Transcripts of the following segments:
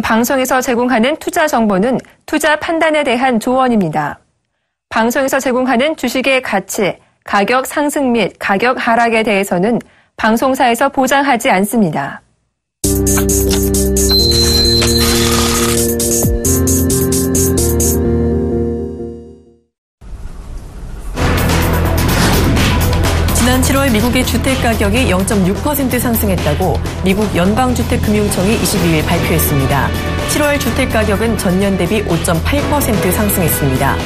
요즘 방송에서 제공하는 투자 정보는 투자 판단에 대한 조언입니다. 방송에서 제공하는 주식의 가치, 가격 상승 및 가격 하락에 대해서는 방송사에서 보장하지 않습니다. 지난 7월 미국의 주택가격이 0.6% 상승했다고 미국 연방주택금융청이 22일 발표했습니다. 7월 주택가격은 전년 대비 5.8% 상승했습니다.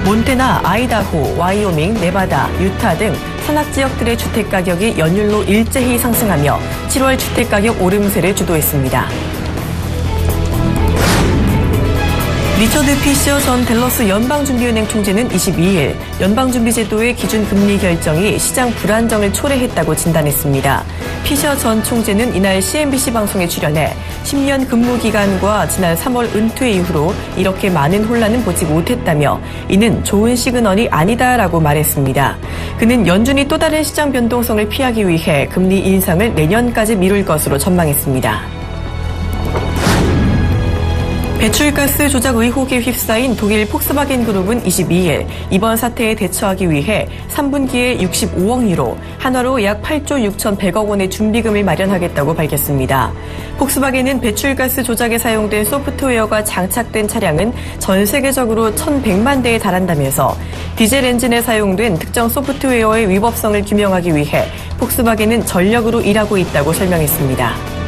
몬태나, 아이다호, 와이오밍, 네바다, 유타 등 산악지역들의 주택가격이 연율로 일제히 상승하며 7월 주택가격 오름세를 주도했습니다. 리처드 피셔 전 댈러스 연방준비은행 총재는 22일 연방준비제도의 기준금리 결정이 시장 불안정을 초래했다고 진단했습니다. 피셔 전 총재는 이날 CNBC 방송에 출연해 10년 근무기간과 지난 3월 은퇴 이후로 이렇게 많은 혼란은 보지 못했다며 이는 좋은 시그널이 아니다라고 말했습니다. 그는 연준이 또 다른 시장 변동성을 피하기 위해 금리 인상을 내년까지 미룰 것으로 전망했습니다. 배출가스 조작 의혹에 휩싸인 독일 폭스바겐 그룹은 22일 이번 사태에 대처하기 위해 3분기에 65억 유로, 한화로 약 8조 6,100억 원의 준비금을 마련하겠다고 밝혔습니다. 폭스바겐은 배출가스 조작에 사용된 소프트웨어가 장착된 차량은 전 세계적으로 1,100만 대에 달한다면서 디젤 엔진에 사용된 특정 소프트웨어의 위법성을 규명하기 위해 폭스바겐은 전력으로 일하고 있다고 설명했습니다.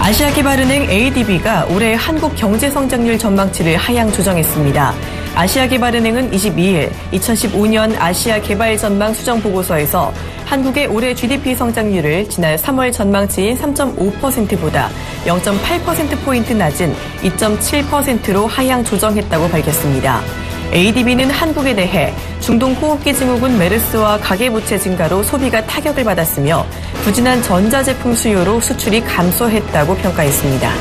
아시아개발은행 ADB가 올해 한국 경제성장률 전망치를 하향 조정했습니다. 아시아개발은행은 22일 2015년 아시아 개발 전망 수정 보고서에서 한국의 올해 GDP 성장률을 지난 3월 전망치인 3.5%보다 0.8%포인트 낮은 2.7%로 하향 조정했다고 밝혔습니다. ADB는 한국에 대해 중동 호흡기 증후군 메르스와 가계부채 증가로 소비가 타격을 받았으며 부진한 전자제품 수요로 수출이 감소했다고 평가했습니다.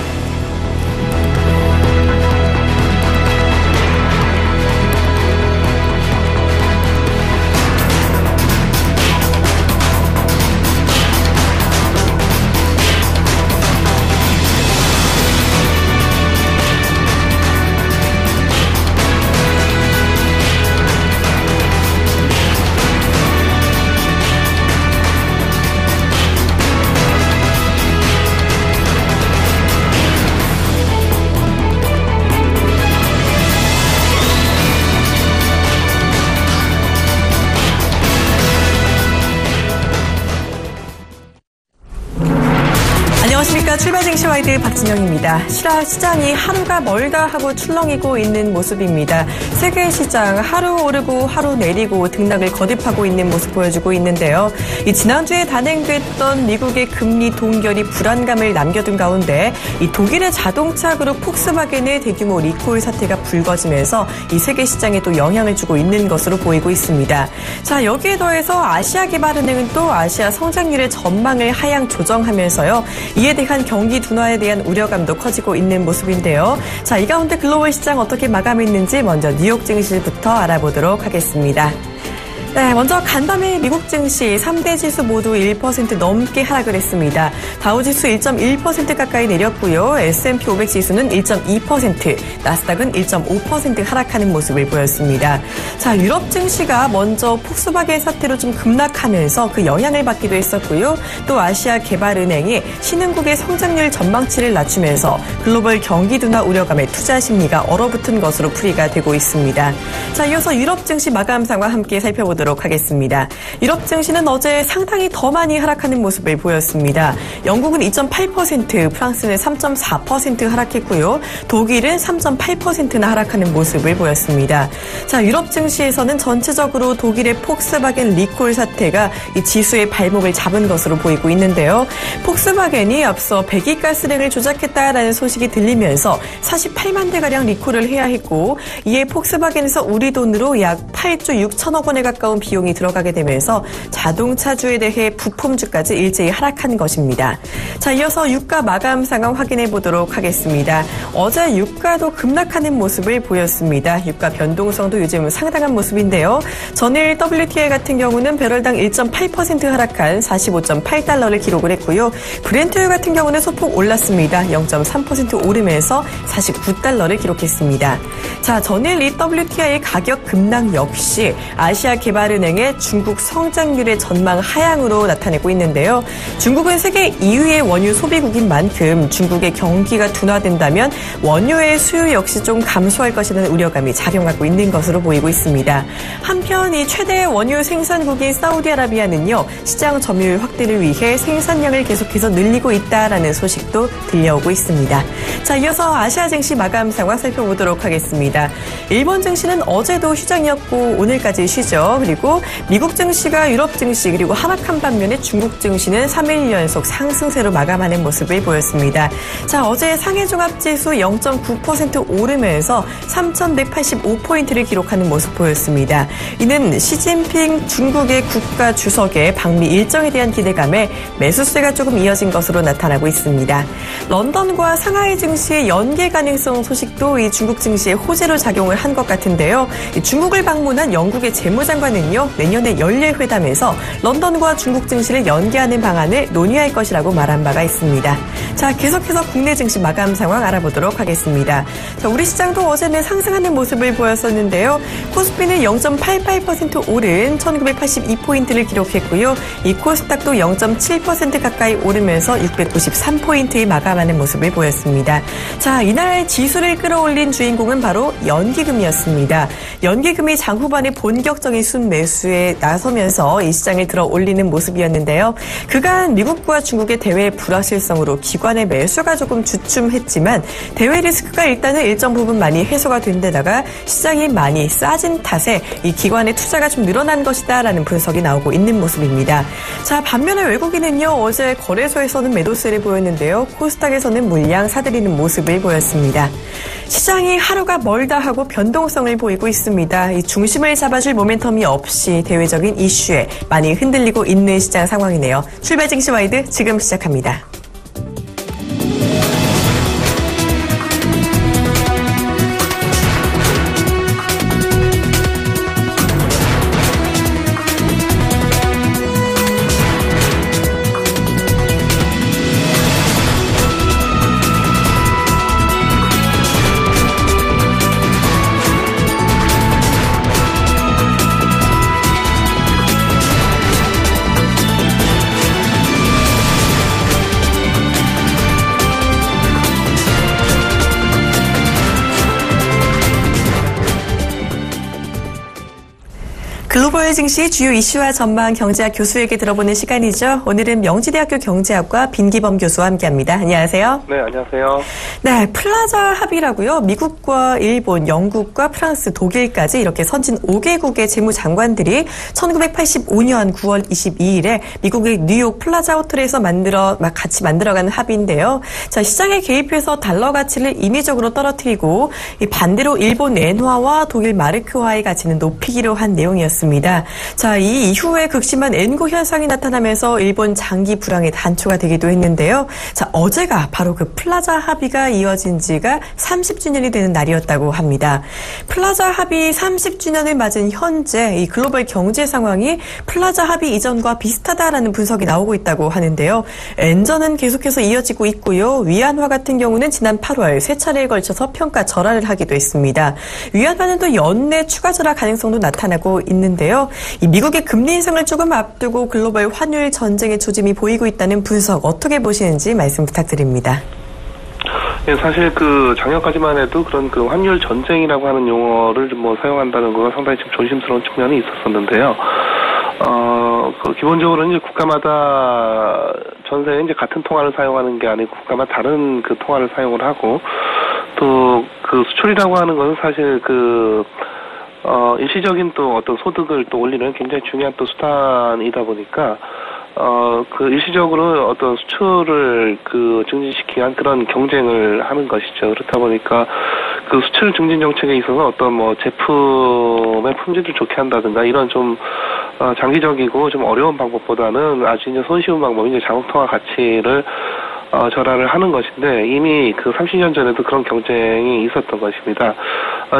출발 증시와이드 박진영입니다. 시장이 하루가 멀다 하고 출렁이고 있는 모습입니다. 세계 시장 하루 오르고 하루 내리고 등락을 거듭하고 있는 모습 보여주고 있는데요. 이 지난주에 단행됐던 미국의 금리 동결이 불안감을 남겨둔 가운데 이 독일의 자동차 그룹 폭스바겐의 대규모 리콜 사태가 불거지면서 이 세계 시장에 또 영향을 주고 있는 것으로 보이고 있습니다. 자, 여기에 더해서 아시아개발은행은 또 아시아 성장률의 전망을 하향 조정하면서요. 이에 대한 경기 둔화에 대한 우려감도 커지고 있는 모습인데요. 자, 이 가운데 글로벌 시장 어떻게 마감했는지 먼저 뉴욕 증시부터 알아보도록 하겠습니다. 네, 먼저 간밤에 미국 증시 3대 지수 모두 1% 넘게 하락을 했습니다. 다우지수 1.1% 가까이 내렸고요. S&P 500 지수는 1.2%, 나스닥은 1.5% 하락하는 모습을 보였습니다. 자, 유럽 증시가 먼저 폭스바겐 사태로 좀 급락하면서 그 영향을 받기도 했었고요. 또 아시아 개발은행이 신흥국의 성장률 전망치를 낮추면서 글로벌 경기 둔화 우려감에 투자 심리가 얼어붙은 것으로 풀이가 되고 있습니다. 자, 이어서 유럽 증시 마감 상황 함께 살펴보도록 하겠습니다. 유럽 증시는 어제 상당히 더 많이 하락하는 모습을 보였습니다. 영국은 2.8%, 프랑스는 3.4% 하락했고요. 독일은 3.8%나 하락하는 모습을 보였습니다. 자, 유럽 증시에서는 전체적으로 독일의 폭스바겐 리콜 사태가 이 지수의 발목을 잡은 것으로 보이고 있는데요. 폭스바겐이 앞서 배기가스량을 조작했다라는 소식이 들리면서 48만 대가량 리콜을 해야 했고 이에 폭스바겐에서 우리 돈으로 약 8조 6천억 원에 가까운 놀라운 비용이 들어가게 되면서 자동차주에 대해 부품주까지 일제히 하락한 것입니다. 자, 이어서 유가 마감 상황 확인해 보도록 하겠습니다. 어제 유가도 급락하는 모습을 보였습니다. 유가 변동성도 요즘 상당한 모습인데요. 전일 WTI 같은 경우는 배럴당 1.8% 하락한 45.8달러를 기록을 했고요. 브렌트유 같은 경우는 소폭 올랐습니다. 0.3% 오르면서 49달러를 기록했습니다. 자, 전일 이 WTI 가격 급락 역시 아시아개발은행의 중국 성장률의 전망 하향으로 나타내고 있는데요. 중국은 세계 2위의 원유 소비국인 만큼 중국의 경기가 둔화된다면 원유의 수요 역시 좀 감소할 것이라는 우려감이 작용하고 있는 것으로 보이고 있습니다. 한편 이 최대 원유 생산국인 사우디아라비아는요, 시장 점유율 확대를 위해 생산량을 계속해서 늘리고 있다라는 소식도 들려오고 있습니다. 자, 이어서 아시아 증시 마감 상황 살펴보도록 하겠습니다. 일본 증시는 어제도 휴장이었고 오늘까지 쉬죠. 그리고 미국 증시가 유럽 증시 그리고 하락한 반면에 중국 증시는 3일 연속 상승세로 마감하는 모습을 보였습니다. 자, 어제 상해종합지수 0.9% 오르면서 3,185포인트를 기록하는 모습 보였습니다. 이는 시진핑 중국의 국가 주석의 방미 일정에 대한 기대감에 매수세가 조금 이어진 것으로 나타나고 있습니다. 런던과 상하이 증시의 연계 가능성 소식도 이 중국 증시의 호재로 작용을 한 것 같은데요. 중국을 방문한 영국의 재무장관은요, 내년에 열릴 회담에서 런던과 중국 증시를 연계하는 방안을 논의할 것이라고 말한 바가 있습니다. 자, 계속해서 국내 증시 마감 상황 알아보도록 하겠습니다. 자, 우리 시장도 어제는 상승하는 모습을 보였었는데요. 코스피는 0.88% 오른 1982포인트를 기록했고요. 이 코스닥도 0.7% 가까이 오르면서 693포인트에 마감하는 모습을 보였습니다. 자, 이날 지수를 끌어올린 주인공은 바로 연기금이었습니다. 연기금이 장 후반에 본격적인 순매수에 나서면서 이 시장을 들어 올리는 모습이었는데요. 그간 미국과 중국의 대외 불확실성으로 기관의 매수가 조금 주춤했지만 대외 리스크가 일단은 일정 부분 많이 해소가 된 데다가 시장이 많이 싸진 탓에 이 기관의 투자가 좀 늘어난 것이다라는 분석이 나오고 있는 모습입니다. 자, 반면에 외국인은요, 어제 거래소에서는 매도세를 보였는데요. 코스닥에서는 물량 사들이는 모습을 보였습니다. 시장이 하루가 멀다 하고 변동성을 보이고 있습니다. 이 중심을 잡아줄 모멘텀이 없이 대외적인 이슈에 많이 흔들리고 있는 시장 상황이네요. 출발 증시 와이드 지금 시작합니다. 글로벌 증시 주요 이슈와 전망 경제학 교수에게 들어보는 시간이죠. 오늘은 명지대학교 경제학과 빈기범 교수와 함께합니다. 안녕하세요. 네, 안녕하세요. 네, 플라자 합의라고요. 미국과 일본, 영국과 프랑스, 독일까지 이렇게 선진 5개국의 재무장관들이 1985년 9월 22일에 미국의 뉴욕 플라자 호텔에서 같이 만들어가는 합의인데요. 자, 시장에 개입해서 달러 가치를 임의적으로 떨어뜨리고 반대로 일본 엔화와 독일 마르크화의 가치는 높이기로 한 내용이었습니다. 자, 이 이후에 극심한 엔고 현상이 나타나면서 일본 장기 불황의 단초가 되기도 했는데요. 자, 어제가 바로 그 플라자 합의가 이어진 지가 30주년이 되는 날이었다고 합니다. 플라자 합의 30주년을 맞은 현재 이 글로벌 경제 상황이 플라자 합의 이전과 비슷하다라는 분석이 나오고 있다고 하는데요. 엔전은 계속해서 이어지고 있고요. 위안화 같은 경우는 지난 8월 세 차례에 걸쳐서 평가 절하를 하기도 했습니다. 위안화는 또 연내 추가 절하 가능성도 나타나고 있는데요. 이 미국의 금리 인상을 조금 앞두고 글로벌 환율 전쟁의 조짐이 보이고 있다는 분석 어떻게 보시는지 말씀 부탁드립니다. 네, 사실 작년까지만 해도 그런 환율 전쟁이라고 하는 용어를 사용한다는 거가 상당히 좀 조심스러운 측면이 있었었는데요. 기본적으로 이제 국가마다 전세에 이제 같은 통화를 사용하는 게 아니고 국가마다 다른 통화를 사용을 하고 또 수출이라고 하는 것은 사실 일시적인 또 어떤 소득을 또 올리는 굉장히 중요한 또 수단이다 보니까, 일시적으로 어떤 수출을 증진시키기 위한 그런 경쟁을 하는 것이죠. 그렇다 보니까, 그 수출 증진 정책에 있어서 어떤 뭐 제품의 품질을 좋게 한다든가 이런 좀 장기적이고 좀 어려운 방법보다는 아주 이제 손쉬운 방법이 이제 자국 통화 가치를 절하를 하는 것인데 이미 그 30년 전에도 그런 경쟁이 있었던 것입니다.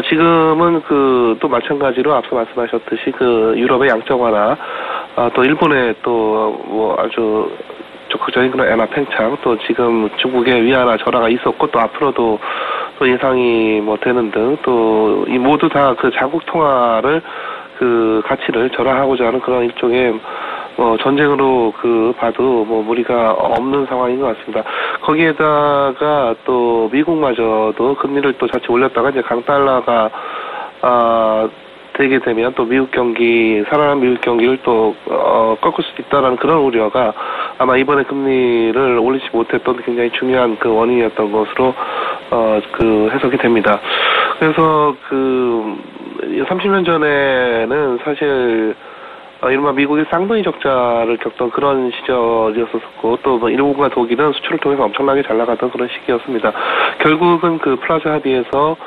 지금은 또 마찬가지로 앞서 말씀하셨듯이 유럽의 양적완화, 또 일본의 또 아주 적극적인 그런 엔화 팽창, 또 지금 중국의 위안화 절하가 있었고 또 앞으로도 또 예상이 되는 등 또 이 모두 다 자국 통화를 가치를 절하하고자 하는 그런 일종의 전쟁으로 봐도 무리가 없는 상황인 것 같습니다. 거기에다가 또 미국마저도 금리를 또 자칫 올렸다가 이제 강달러가 되게 되면 또 살아난 미국 경기를 또 꺾을 수도 있다라는 그런 우려가 아마 이번에 금리를 올리지 못했던 굉장히 중요한 원인이었던 것으로 해석이 됩니다. 그래서 30년 전에는 사실 이른바 미국이 쌍둥이 적자를 겪던 그런 시절이었었고 또 일본과 독일은 수출을 통해서 엄청나게 잘 나가던 그런 시기였습니다. 결국은 플라자 합의에서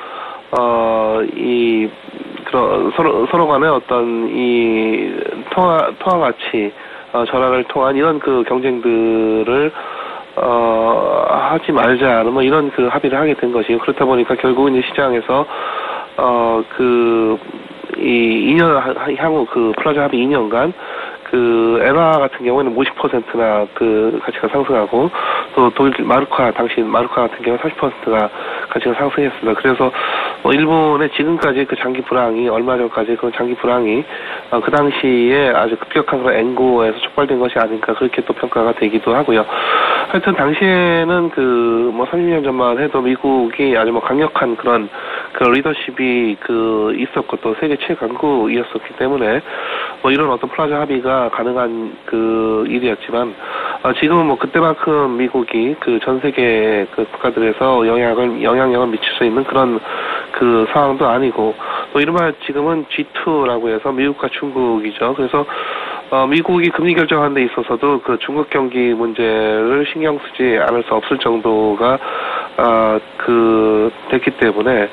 서로 간의 어떤 이 통화 가치 절하를 통한 이런 경쟁들을 하지 말자는 이런 합의를 하게 된 것이고, 그렇다 보니까 결국은 이제 시장에서 이 2년 향후 플라자 합의 2년간 엔화 같은 경우에는 50%나 가치가 상승하고 또 독일 당시 마르카 같은 경우 40%가 가치가 상승했습니다. 그래서 일본의 지금까지 장기 불황이 얼마 전까지 장기 불황이 그 당시에 아주 급격한 그런 엔고에서 촉발된 것이 아닌가 그렇게 또 평가가 되기도 하고요. 하여튼 당시에는 30년 전만 해도 미국이 아주 강력한 그런 리더십이 있었고 또 세계 최강국이었었기 때문에 이런 어떤 플라자 합의가 가능한 일이었지만 지금은 그때만큼 미국이 전 세계 국가들에서 영향력을 미칠 수 있는 그런 상황도 아니고 또 이른바 지금은 G2라고 해서 미국과 중국이죠. 그래서 미국이 금리 결정하는 데 있어서도 중국 경기 문제를 신경 쓰지 않을 수 없을 정도가 됐기 때문에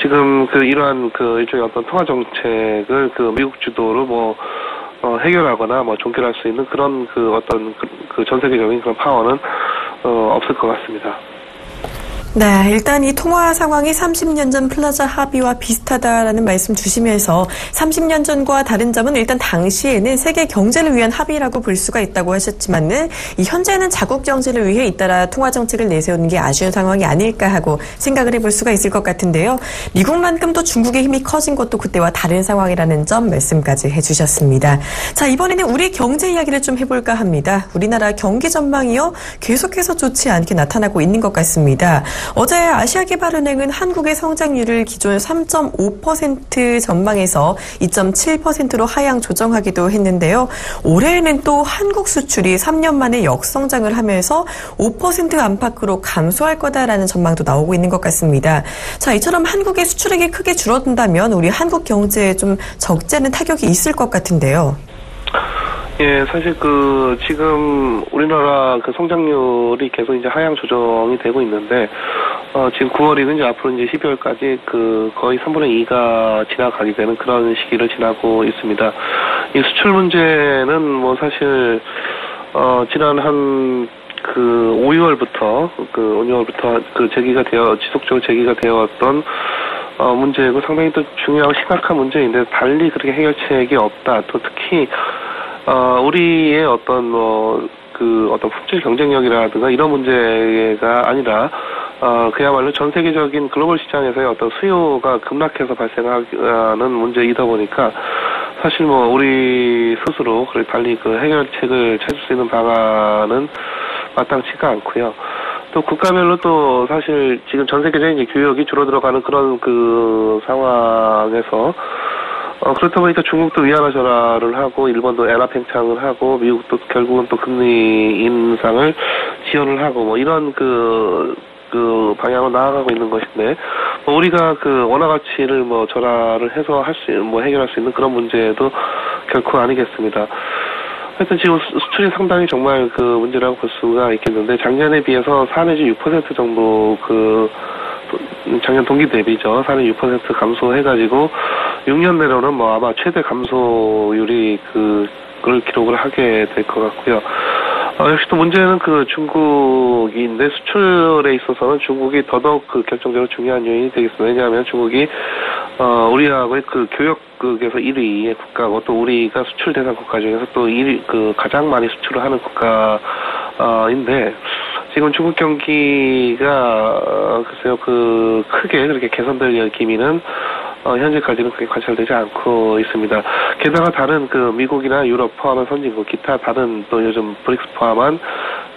지금 이러한 일종의 어떤 통화 정책을 미국 주도로 해결하거나 종결할 수 있는 그런 어떤 전 세계적인 그런 파워는 없을 것 같습니다. 네, 일단 이 통화 상황이 30년 전 플라자 합의와 비슷하다라는 말씀 주시면서 30년 전과 다른 점은 일단 당시에는 세계 경제를 위한 합의라고 볼 수가 있다고 하셨지만은 이 현재는 자국 경제를 위해 잇따라 통화 정책을 내세우는 게 아쉬운 상황이 아닐까 하고 생각을 해볼 수가 있을 것 같은데요. 미국만큼 또 중국의 힘이 커진 것도 그때와 다른 상황이라는 점 말씀까지 해주셨습니다. 자, 이번에는 우리 경제 이야기를 좀 해볼까 합니다. 우리나라 경기 전망이요 계속해서 좋지 않게 나타나고 있는 것 같습니다. 어제 아시아개발은행은 한국의 성장률을 기존 3.5% 전망에서 2.7%로 하향 조정하기도 했는데요. 올해에는 또 한국 수출이 3년 만에 역성장을 하면서 5% 안팎으로 감소할 거다라는 전망도 나오고 있는 것 같습니다. 자, 이처럼 한국의 수출액이 크게 줄어든다면 우리 한국 경제에 좀 적지 않은 타격이 있을 것 같은데요. 예, 사실 지금 우리나라 성장률이 계속 이제 하향 조정이 되고 있는데, 지금 9월이고 이제 앞으로 이제 12월까지 거의 3분의 2가 지나가게 되는 그런 시기를 지나고 있습니다. 이 수출 문제는 사실, 지난 5월부터 지속적으로 제기가 되었던 문제고 상당히 또 중요하고 심각한 문제인데 달리 그렇게 해결책이 없다. 또 특히 우리의 어떤 어떤 품질 경쟁력이라든가 이런 문제가 아니라 그야말로 전 세계적인 글로벌 시장에서의 어떤 수요가 급락해서 발생하는 문제이다 보니까 사실 우리 스스로 달리 해결책을 찾을 수 있는 방안은 마땅치가 않고요. 또 국가별로 또 사실 지금 전 세계적인 이제 교역이 줄어들어가는 그런 상황에서 그렇다 보니까 중국도 위안화 절하를 하고 일본도 엔화 팽창을 하고 미국도 결국은 또 금리 인상을 지연을 하고 이런 방향으로 나아가고 있는 것인데 우리가 원화 가치를 절하를 해서 해결할 수 있는 그런 문제도 결코 아니겠습니다. 하여튼 지금 수출이 상당히 정말 문제라고 볼 수가 있겠는데 작년에 비해서 4 내지 6% 정도 작년 동기 대비죠. 4.6% 감소해가지고 6년 내로는 뭐 아마 최대 감소율이 그걸 기록을 하게 될 것 같고요. 역시 또 문제는 그 중국인데 수출에 있어서는 중국이 더더욱 결정적으로 중요한 요인이 되겠습니다. 왜냐하면 중국이 우리하고의 교역국에서 1위의 국가고 또 우리가 수출 대상 국가 중에서 또 1위 가장 많이 수출을 하는 국가인데 지금 중국 경기가 글쎄요 크게 그렇게 개선될 기미는 현재까지는 그렇게 관찰되지 않고 있습니다. 게다가 다른 미국이나 유럽 포함한 선진국, 기타 다른 또 요즘 브릭스 포함한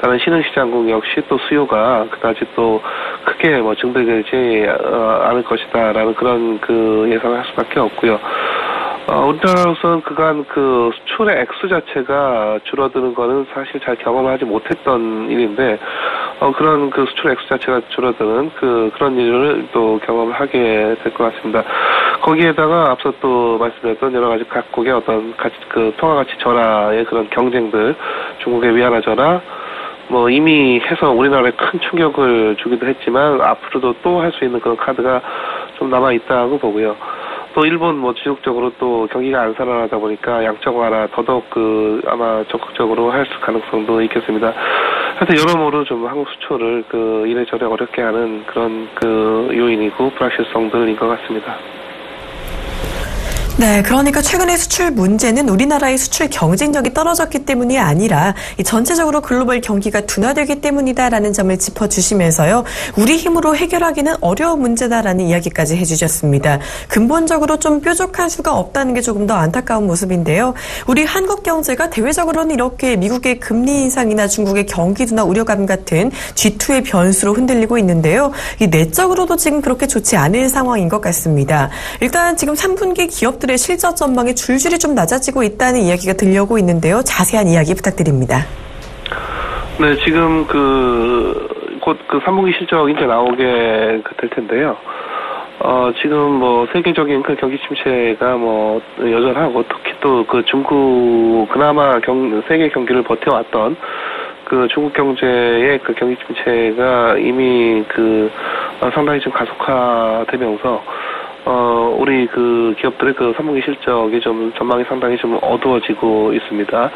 다른 신흥시장국 역시 또 수요가 그다지 또 크게 증대되지 않을 것이다라는 그런 예상을 할 수밖에 없고요. 우리나라로서는 그간 수출의 액수 자체가 줄어드는 거는 사실 잘 경험하지 못했던 일인데, 그런 수출 액수 자체가 줄어드는 그런 일을 또 경험을 하게 될 것 같습니다. 거기에다가 앞서 또 말씀드렸던 여러 가지 각국의 어떤 통화가치 전화의 그런 경쟁들, 중국의 위안화 전화, 이미 해서 우리나라에 큰 충격을 주기도 했지만, 앞으로도 또 할 수 있는 그런 카드가 좀 남아있다고 보고요. 또 일본 지속적으로 또 경기가 안 살아나다 보니까 양적 완화 더더욱 아마 적극적으로 할 가능성도 있겠습니다. 하여튼 여러모로 좀 한국 수출을 이래저래 어렵게 하는 그런 요인이고 불확실성들인 것 같습니다. 네, 그러니까 최근의 수출 문제는 우리나라의 수출 경쟁력이 떨어졌기 때문이 아니라 전체적으로 글로벌 경기가 둔화되기 때문이다라는 점을 짚어주시면서요. 우리 힘으로 해결하기는 어려운 문제다라는 이야기까지 해주셨습니다. 근본적으로 좀 뾰족한 수가 없다는 게 조금 더 안타까운 모습인데요. 우리 한국 경제가 대외적으로는 이렇게 미국의 금리 인상이나 중국의 경기 둔화 우려감 같은 G2의 변수로 흔들리고 있는데요. 이 내적으로도 지금 그렇게 좋지 않은 상황인 것 같습니다. 일단 지금 3분기 기업들의 실적 전망이 줄줄이 좀 낮아지고 있다는 이야기가 들려오고 있는데요. 자세한 이야기 부탁드립니다. 네, 지금 곧 3분기 실적 이제 나오게 될 텐데요. 지금 세계적인 경기 침체가 여전하고 특히 또 중국 그나마 세계 경기를 버텨왔던 중국 경제의 경기 침체가 이미 상당히 좀 가속화되면서 우리 기업들의 3분기 실적이 좀 전망이 상당히 좀 어두워지고 있습니다.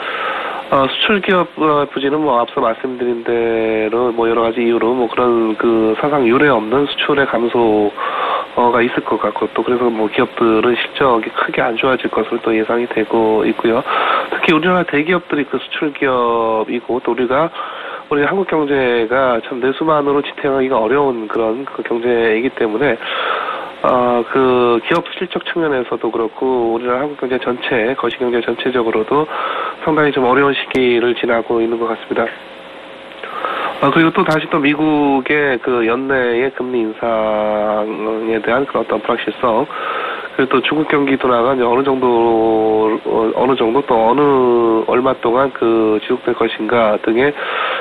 수출 기업 부진은 앞서 말씀드린 대로 여러 가지 이유로 그런 사상 유례 없는 수출의 감소가 있을 것 같고 또 그래서 기업들은 실적이 크게 안 좋아질 것으로 또 예상이 되고 있고요. 특히 우리나라 대기업들이 수출 기업이고 또 우리 한국 경제가 참 내수만으로 지탱하기가 어려운 그런 경제이기 때문에 기업 실적 측면에서도 그렇고, 우리나라 한국 경제 전체, 거시경제 전체적으로도 상당히 좀 어려운 시기를 지나고 있는 것 같습니다. 그리고 또 다시 또 미국의 연내의 금리 인상에 대한 그런 어떤 불확실성, 그리고 또 중국 경기 둔화가 이제 어느 정도 또 얼마 동안 지속될 것인가 등의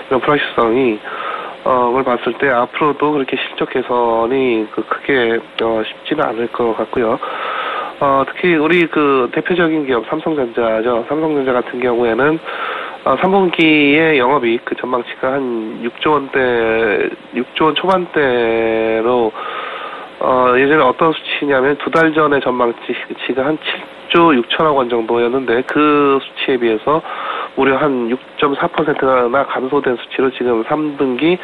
이런 불확실성이 걸 봤을 때 앞으로도 그렇게 실적 개선이 크게 쉽지는 않을 것 같고요. 특히 우리 대표적인 기업 삼성전자죠. 삼성전자 같은 경우에는 3분기의 영업이익 전망치가 한 6조 원 초반대로 예전에 어떤 수치냐면 2달 전에 전망치가 한 7조 6천억 원 정도였는데 그 수치에 비해서 무려 한 6.4%나 감소된 수치로 지금 3분기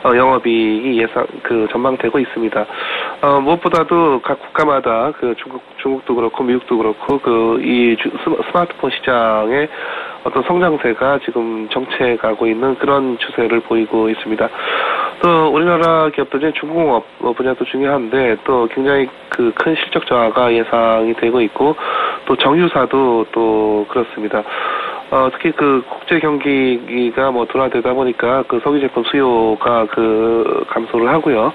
영업이익이 전망되고 있습니다. 무엇보다도 각 국가마다 중국도 그렇고 미국도 그렇고 이 스마트폰 시장의 어떤 성장세가 지금 정체가고 있는 그런 추세를 보이고 있습니다. 또 우리나라 기업들 중에 중공업 분야도 중요한데 또 굉장히 큰 실적 저하가 예상이 되고 있고 또 정유사도 또 그렇습니다. 특히 국제 경기가 둔화되다 보니까 석유 제품 수요가 감소를 하고요.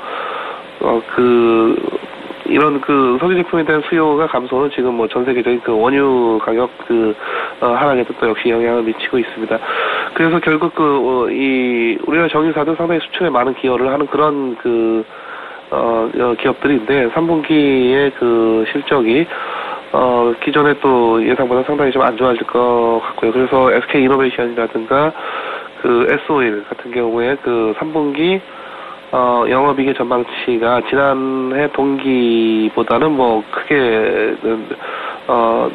이런 석유 제품에 대한 수요가 감소는 지금 전 세계적인 원유 가격 하락에도 또 역시 영향을 미치고 있습니다. 그래서 결국 우리나라 정유사도 상당히 수출에 많은 기여를 하는 그런 기업들인데 3분기의 실적이 기존에 또 예상보다 상당히 좀 안 좋아질 것 같고요. 그래서 SK 이노베이션이라든가 S-오일 같은 경우에 3분기 영업이익의 전망치가 지난해 동기보다는 뭐 크게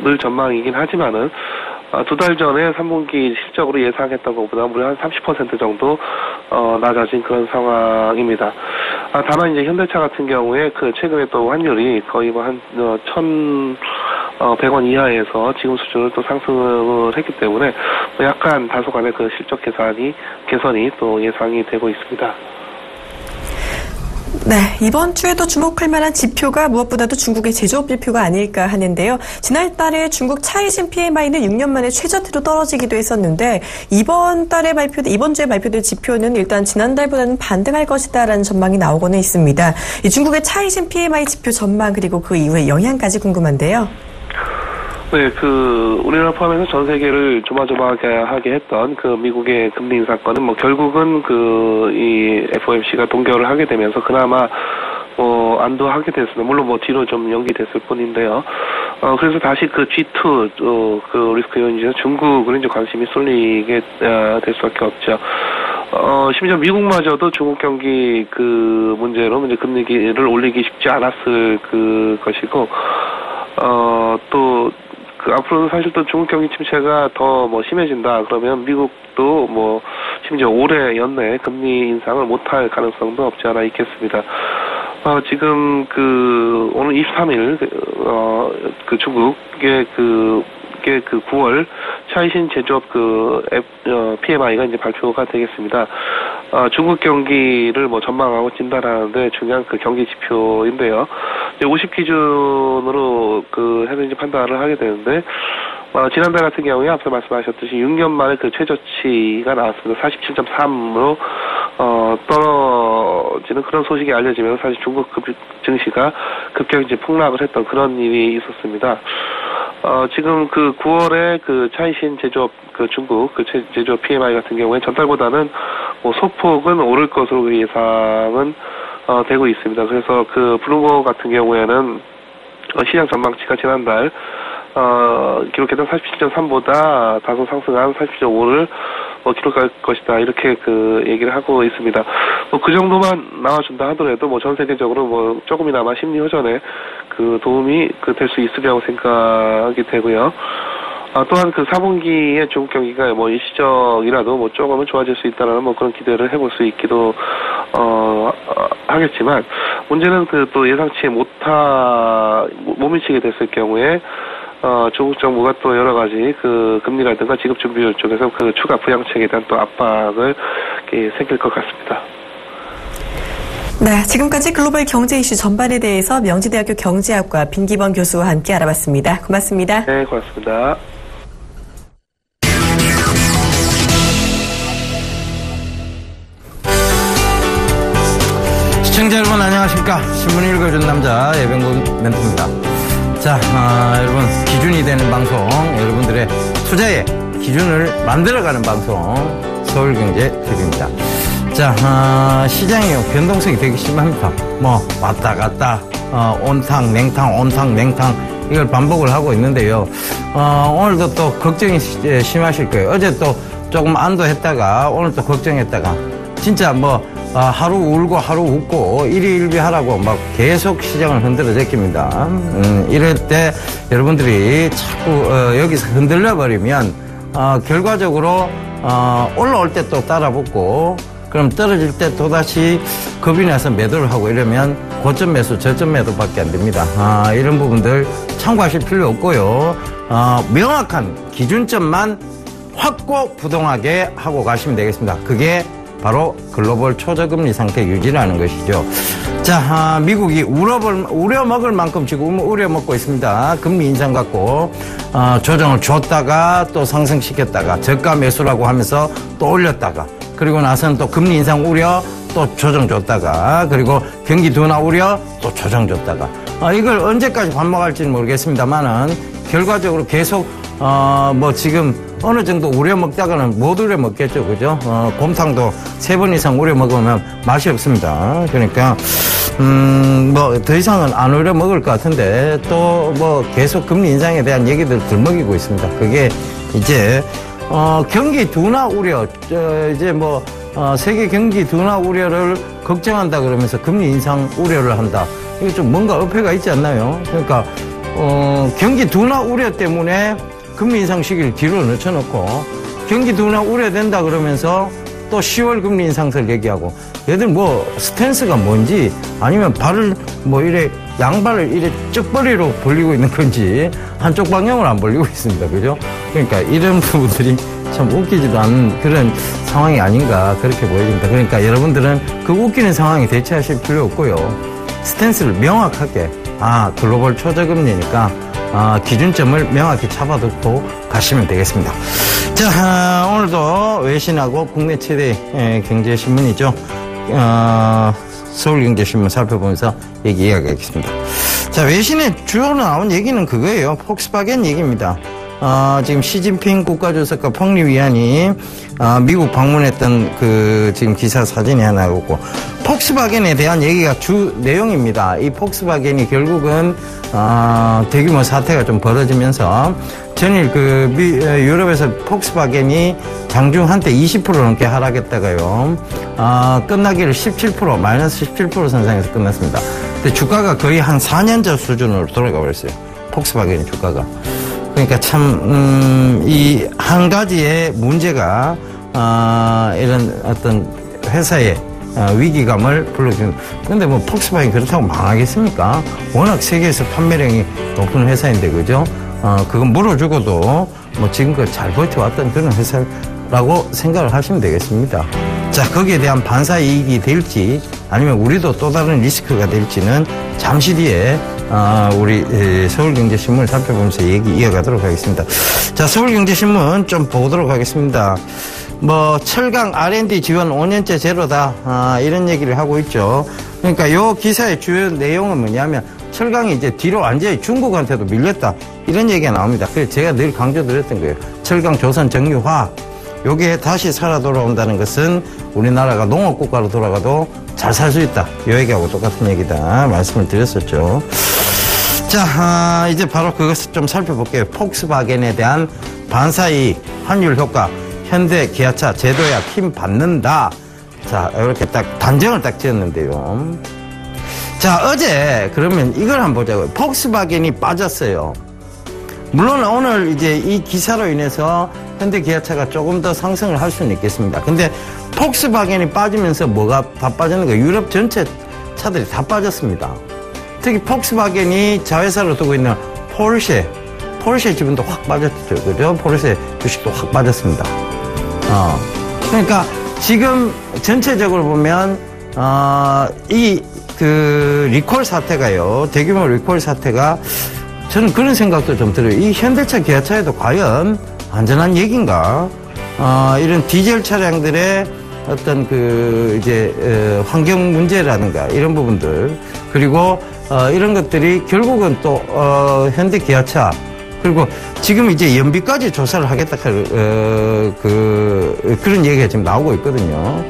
늘 전망이긴 하지만은 2달 전에 3분기 실적으로 예상했던 것보다 무려 한 30% 정도 낮아진 그런 상황입니다. 다만 이제 현대차 같은 경우에 그 최근에 또 환율이 거의 뭐 한 1,100원 이하에서 지금 수준을 또 상승을 했기 때문에 약간 다소간의 그 실적 개선이 또 예상이 되고 있습니다. 네, 이번 주에도 주목할 만한 지표가 무엇보다도 중국의 제조업 지표가 아닐까 하는데요. 지난달에 중국 차이신 PMI는 6년 만에 최저치로 떨어지기도 했었는데 이번 주에 발표된 지표는 일단 지난달보다는 반등할 것이다라는 전망이 나오고는 있습니다. 이 중국의 차이신 PMI 지표 전망 그리고 그 이후의 영향까지 궁금한데요. 네, 우리나라 포함해서 전 세계를 조마조마하게 했던 그 미국의 금리 인상 건은 뭐 결국은 이 FOMC가 동결을 하게 되면서 그나마 안도하게 됐습니다. 물론 뭐 뒤로 좀 연기됐을 뿐인데요. 그래서 다시 그 G2, 그 리스크 요인에서 중국으로 이제 관심이 쏠리게 될 수밖에 없죠. 심지어 미국마저도 중국 경기 그 문제로 이제 금리를 올리기 쉽지 않았을 것이고, 앞으로도 사실 또 중국 경기 침체가 더 심해진다 그러면 미국도 심지어 올해 연내에 금리 인상을 못할 가능성도 없지 않아 있겠습니다. 지금 오늘 23일 중국의 9월 차이신 제조업 PMI가 이제 발표가 되겠습니다. 중국 경기를 전망하고 진단하는데 중요한 그 경기 지표인데요. 50 기준으로 해서 이제 판단을 하게 되는데, 지난달 같은 경우에 앞서 말씀하셨듯이 6년 만에 그 최저치가 나왔습니다. 47.3으로, 떨어지는 그런 소식이 알려지면서 사실 중국 증시가 급격히 이제 폭락을 했던 그런 일이 있었습니다. 지금 9월에 차이신 제조업 중국 제조업 PMI 같은 경우에 전달보다는 소폭은 오를 것으로 예상은 되고 있습니다. 그래서 블룸버그 같은 경우에는 시장 전망치가 지난달 기록했던 47.3보다 다소 상승한 47.5를 기록할 것이다 이렇게 얘기를 하고 있습니다. 그 정도만 나와준다 하더라도 전 세계적으로 조금이나마 심리 호전에 도움이 될 수 있으리라고 생각이 되고요. 또한 4분기에 중국 경기가 일시적이라도 조금은 좋아질 수 있다라는 그런 기대를 해볼 수 있기도 하겠지만, 문제는 또 예상치 못 미치게 됐을 경우에 중국 정부가 또 여러 가지 금리라든가 지급 준비율 쪽에서 추가 부양책에 대한 또 압박을 생길 것 같습니다. 네, 지금까지 글로벌 경제 이슈 전반에 대해서 명지대학교 경제학과 빈기범 교수와 함께 알아봤습니다. 고맙습니다. 네, 고맙습니다. 시청자 여러분 안녕하십니까. 신문 읽어준 남자 예병군 멘토입니다. 자, 여러분 기준이 되는 방송, 여러분들의 투자의 기준을 만들어가는 방송 서울경제TV입니다. 자, 시장이요 변동성이 되게 심합니다. 왔다 갔다 온탕 냉탕 온탕 냉탕 이걸 반복을 하고 있는데요. 오늘도 또 걱정이 심하실 거예요. 어제 또 조금 안도했다가 오늘 또 걱정했다가 진짜 하루 울고 하루 웃고 일희일비하라고 계속 시장을 흔들어 제낍니다. 이럴 때 여러분들이 자꾸 여기서 흔들려 버리면 결과적으로 올라올 때 또 따라 붙고, 그럼 떨어질 때 또다시 겁이 나서 매도를 하고 이러면 고점 매수 저점 매도밖에 안 됩니다. 이런 부분들 참고하실 필요 없고요. 명확한 기준점만 확고부동하게 하고 가시면 되겠습니다. 그게 바로 글로벌 초저금리 상태 유지라는 것이죠. 자, 미국이 우려먹을 만큼 지금 우려먹고 있습니다. 금리 인상 갖고 조정을 줬다가 또 상승시켰다가 저가 매수라고 하면서 또 올렸다가, 그리고 나서는 또 금리 인상 우려 또 조정 줬다가, 그리고 경기 둔화 우려 또 조정 줬다가, 이걸 언제까지 반복할지는 모르겠습니다만은 결과적으로 계속 지금 어느 정도 우려 먹다가는 못 우려 먹겠죠, 그죠? 곰탕도 3번 이상 우려 먹으면 맛이 없습니다. 그러니까 더 이상은 안 우려 먹을 것 같은데 또 계속 금리 인상에 대한 얘기들 들먹이고 있습니다. 그게 이제 경기 둔화 우려, 이제 세계 경기 둔화 우려를 걱정한다 그러면서 금리 인상 우려를 한다. 이거 좀 뭔가 어폐가 있지 않나요? 그러니까 경기 둔화 우려 때문에 금리 인상 시기를 뒤로 늦춰놓고 경기 둔화 우려된다 그러면서 또 10월 금리 인상설 얘기하고 얘들 뭐 스탠스가 뭔지 아니면 발을 뭐 이래 양발을 이래 쪽벌이로 벌리고 있는 건지 한쪽 방향을 안 벌리고 있습니다. 그죠? 그러니까 이런 부분들이 참 웃기지도 않은 그런 상황이 아닌가 그렇게 보여집니다. 그러니까 여러분들은 그 웃기는 상황에 대처하실 필요 없고요. 스탠스를 명확하게 글로벌 초저금리니까 기준점을 명확히 잡아두고 가시면 되겠습니다. 자, 오늘도 외신하고 국내 최대 경제신문이죠. 서울경제신문 살펴보면서 이야기하겠습니다. 자, 외신에 주로 나온 얘기는 그거예요. 폭스바겐 얘기입니다. 지금 시진핑 국가주석과 펑리 위안이 미국 방문했던 그 지금 기사 사진이 하나 오고 폭스바겐에 대한 얘기가 주 내용입니다. 이 폭스바겐이 결국은 대규모 사태가 좀 벌어지면서 전일 유럽에서 폭스바겐이 장중 한때 20% 넘게 하락했다가요. 끝나기를 17% 마이너스 17% 선상에서 끝났습니다. 근데 주가가 거의 한 4년 전 수준으로 돌아가 버렸어요. 폭스바겐 주가가. 그러니까 참 이 한 가지의 문제가 이런 어떤 회사의 위기감을 불러주는. 근데 뭐 폭스바겐이 그렇다고 망하겠습니까? 워낙 세계에서 판매량이 높은 회사인데 그죠? 그건 물어주고도 뭐 지금껏 잘 버텨왔던 그런 회사라고 생각을 하시면 되겠습니다. 자, 거기에 대한 반사 이익이 될지 아니면 우리도 또 다른 리스크가 될지는 잠시 뒤에 우리 서울경제신문을 살펴보면서 얘기 이어가도록 하겠습니다. 자, 서울경제신문 좀 보도록 하겠습니다. 뭐 철강 R&D 지원 5년째 제로다 이런 얘기를 하고 있죠. 그러니까 요 기사의 주요 내용은 뭐냐면 철강이 이제 뒤로 완전히 중국한테도 밀렸다 이런 얘기가 나옵니다. 그래서 제가 늘 강조드렸던 거예요. 철강 조선 정유화 요게 다시 살아 돌아온다는 것은 우리나라가 농업국가로 돌아가도 잘 살 수 있다. 이 얘기하고 똑같은 얘기다 말씀을 드렸었죠. 자, 이제 바로 그것을 좀 살펴볼게요. 폭스바겐에 대한 반사이익, 환율 효과, 현대 기아차 제도약 힘 받는다. 자, 이렇게 딱 단정을 딱 지었는데요. 자, 어제 그러면 이걸 한번 보자고요. 폭스바겐이 빠졌어요. 물론 오늘 이제 이 기사로 인해서 현대 기아차가 조금 더 상승을 할 수는 있겠습니다. 근데 폭스바겐이 빠지면서 뭐가 다 빠졌는가? 유럽 전체 차들이 다 빠졌습니다. 특히 폭스바겐이 자회사로 두고 있는 포르쉐 지분도 확 빠졌죠. 그죠? 포르쉐 주식도 확 빠졌습니다. 그러니까 지금 전체적으로 보면, 리콜 사태가요. 대규모 리콜 사태가 저는 그런 생각도 좀 들어요. 이 현대차, 기아차에도 과연 안전한 얘기인가? 이런 디젤 차량들의 어떤 환경 문제라든가 이런 부분들. 그리고, 이런 것들이 결국은 또, 현대 기아차. 그리고 지금 이제 연비까지 조사를 하겠다. 그런 얘기가 지금 나오고 있거든요.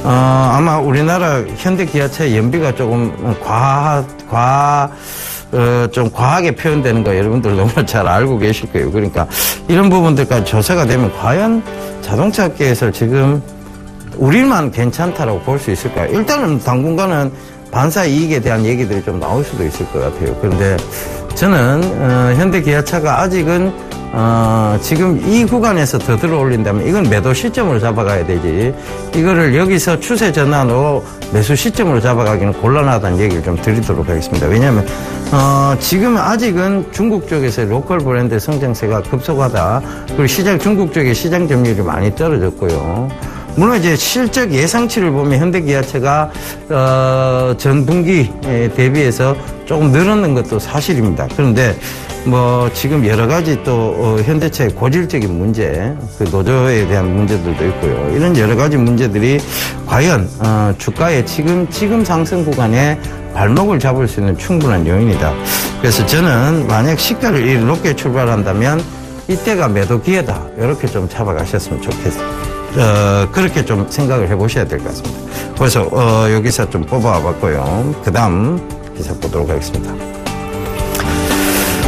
아마 우리나라 현대 기아차의 연비가 조금 좀 과하게 표현되는 거 여러분들 너무나 잘 알고 계실 거예요. 그러니까 이런 부분들까지 조사가 되면 과연 자동차계에서 지금 우리만 괜찮다라고 볼 수 있을까요? 일단은 당분간은 반사 이익에 대한 얘기들이 좀 나올 수도 있을 것 같아요. 그런데 저는 현대 기아차가 아직은 지금 이 구간에서 더 들어올린다면 이건 매도 시점으로 잡아가야 되지. 이거를 여기서 추세 전환으로 매수 시점으로 잡아가기는 곤란하다는 얘기를 좀 드리도록 하겠습니다. 왜냐하면 지금 아직은 중국 쪽에서의 로컬 브랜드 성장세가 급속하다. 그리고 중국 쪽의 시장 점유율이 많이 떨어졌고요. 물론 이제 실적 예상치를 보면 현대 기아차가 전 분기에 대비해서 조금 늘어난 것도 사실입니다. 그런데 뭐 지금 여러 가지 또 현대차의 고질적인 문제, 그 노조에 대한 문제들도 있고요. 이런 여러 가지 문제들이 과연 주가의 지금 상승 구간에 발목을 잡을 수 있는 충분한 요인이다. 그래서 저는 만약 시가를 높게 출발한다면 이때가 매도 기회다. 이렇게 좀 잡아가셨으면 좋겠습니다. 그렇게 좀 생각을 해보셔야 될 것 같습니다. 그래서 여기서 좀 뽑아봤고요. 그 다음 기사 보도록 하겠습니다.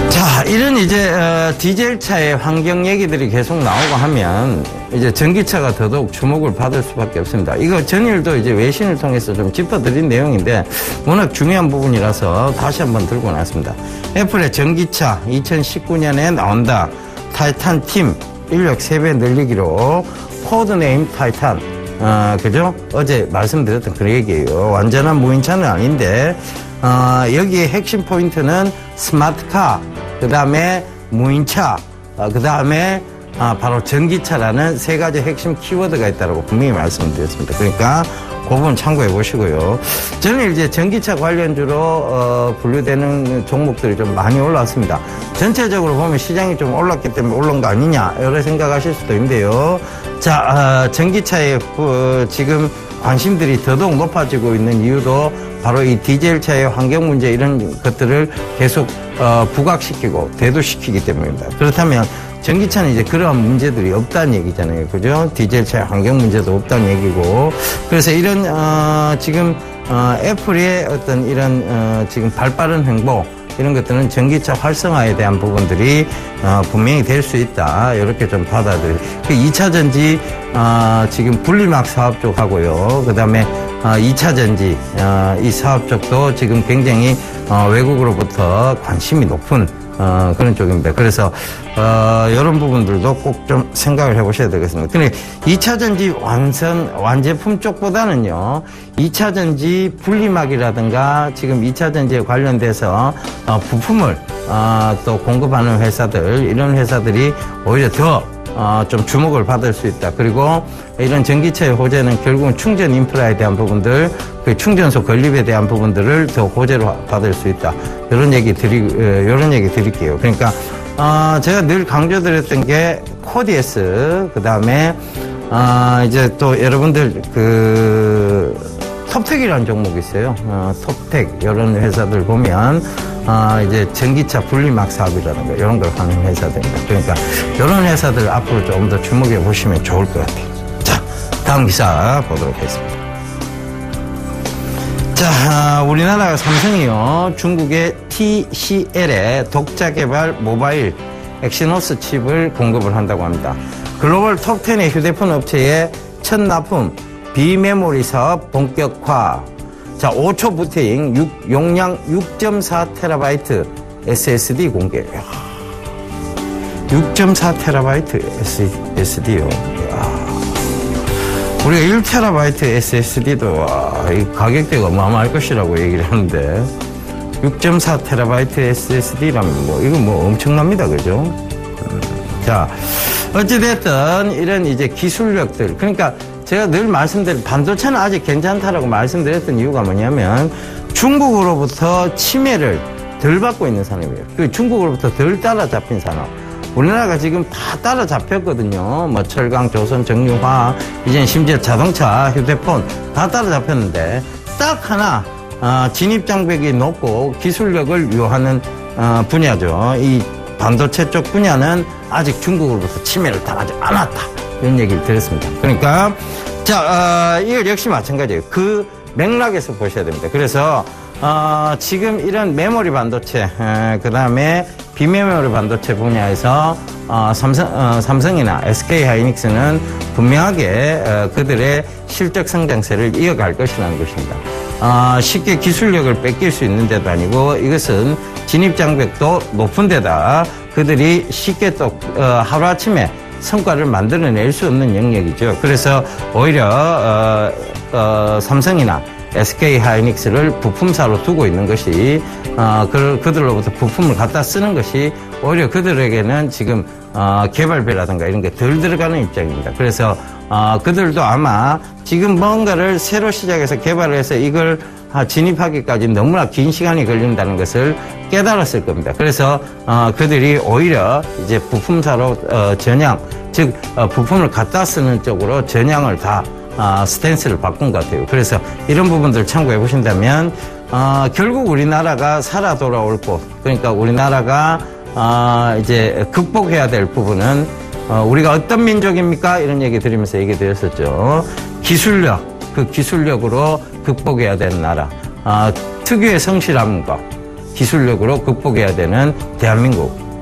자, 자, 이런 이제 디젤 차의 환경 얘기들이 계속 나오고 하면 이제 전기차가 더더욱 주목을 받을 수밖에 없습니다. 이거 전일도 이제 외신을 통해서 좀 짚어드린 내용인데 워낙 중요한 부분이라서 다시 한번 들고 나왔습니다. 애플의 전기차 2019년에 나온다. 타이탄 팀 인력 3배 늘리기로 코드네임 타이탄. 그죠? 어제 말씀드렸던 그 얘기예요. 완전한 무인차는 아닌데 여기에 핵심 포인트는 스마트카, 그 다음에 무인차, 그 다음에 바로 전기차라는 3가지 핵심 키워드가 있다고 분명히 말씀드렸습니다. 그러니까 그 부분 참고해 보시고요. 저는 이제 전기차 관련주로 분류되는 종목들이 좀 많이 올라왔습니다. 전체적으로 보면 시장이 좀 올랐기 때문에 올라온 거 아니냐 이렇게 생각하실 수도 있는데요. 자, 전기차에 지금 관심들이 더더욱 높아지고 있는 이유도 바로 이 디젤차의 환경 문제 이런 것들을 계속 부각시키고 대두시키기 때문입니다. 그렇다면 전기차는 이제 그러한 문제들이 없다는 얘기잖아요. 그죠? 디젤차의 환경 문제도 없다는 얘기고. 그래서 이런 지금 애플의 어떤 이런 지금 발빠른 행보 이런 것들은 전기차 활성화에 대한 부분들이 분명히 될 수 있다. 이렇게 좀 받아들여요. 그 2차 전지 지금 분리막 사업 쪽하고요. 그 다음에 2차 전지 이 사업 쪽도 지금 굉장히 외국으로부터 관심이 높은 그런 쪽입니다. 그래서 이런 부분들도 꼭 좀 생각을 해보셔야 되겠습니다. 근데 2차 전지 완제품 쪽보다는요, 2차 전지 분리막이라든가 지금 2차 전지에 관련돼서 부품을 또 공급하는 회사들, 이런 회사들이 오히려 더 좀 주목을 받을 수 있다. 그리고 이런 전기차의 호재는 결국은 충전 인프라에 대한 부분들, 그 충전소 건립에 대한 부분들을 더 호재로 받을 수 있다. 이런 얘기 드릴게요. 그러니까 제가 늘 강조드렸던 게 코디에스, 그 다음에 이제 또 여러분들 톱텍이라는 종목이 있어요. 톱텍 이런 회사들 보면 이제 전기차 분리막 사업이라든가 이런 걸 하는 회사들입니다. 그러니까 이런 회사들 앞으로 조금 더 주목해 보시면 좋을 것 같아요. 자, 다음 기사 보도록 하겠습니다. 자, 우리나라가 삼성이요, 중국의 TCL에 독자 개발 모바일 엑시노스 칩을 공급을 한다고 합니다. 글로벌 톱10의 휴대폰 업체의 첫 납품 비메모리 사업 본격화. 자, 5초 부팅 용량 6.4TB SSD 공개. 6.4TB SSD요. 우리가 1TB SSD도 이 가격대가 어마어마할 것이라고 얘기를 하는데 6.4TB SSD라면 이거 엄청납니다. 그죠? 자, 어찌됐든 이런 이제 기술력들, 그러니까 제가 늘 말씀드린 반도체는 아직 괜찮다라고 말씀드렸던 이유가 뭐냐면 중국으로부터 침해를 덜 받고 있는 산업이에요. 그 중국으로부터 덜 따라잡힌 산업. 우리나라가 지금 다 따라잡혔거든요. 뭐 철강, 조선, 정유화, 이젠 심지어 자동차, 휴대폰 다 따라잡혔는데 딱 하나 진입장벽이 높고 기술력을 요하는 분야죠. 이 반도체 쪽 분야는 아직 중국으로부터 침해를 당하지 않았다. 이런 얘기를 들었습니다. 그러니까 이거 역시 마찬가지예요. 그 맥락에서 보셔야 됩니다. 그래서 지금 이런 메모리 반도체, 그 다음에 비메모리 반도체 분야에서 삼성이나 SK하이닉스는 분명하게 그들의 실적 성장세를 이어갈 것이라는 것입니다. 쉽게 기술력을 뺏길 수 있는 데도 아니고 이것은 진입장벽도 높은 데다 그들이 쉽게 또 하루아침에 성과를 만들어낼 수 없는 영역이죠. 그래서 오히려 삼성이나 SK하이닉스를 부품사로 두고 있는 것이 그들로부터 부품을 갖다 쓰는 것이 오히려 그들에게는 지금 개발비라든가 이런 게 덜 들어가는 입장입니다. 그래서 그들도 아마 지금 뭔가를 새로 시작해서 개발을 해서 이걸 진입하기까지 너무나 긴 시간이 걸린다는 것을 깨달았을 겁니다. 그래서 그들이 오히려 이제 부품사로 전향, 즉 부품을 갖다 쓰는 쪽으로 전향을 다 스탠스를 바꾼 것 같아요. 그래서 이런 부분들 참고해 보신다면 결국 우리나라가 살아 돌아올 곳, 그러니까 우리나라가 이제 극복해야 될 부분은 우리가 어떤 민족입니까? 이런 얘기 드리면서 얘기 드렸었죠. 기술력, 그 기술력으로 극복해야 되는 나라, 특유의 성실함과 기술력으로 극복해야 되는 대한민국,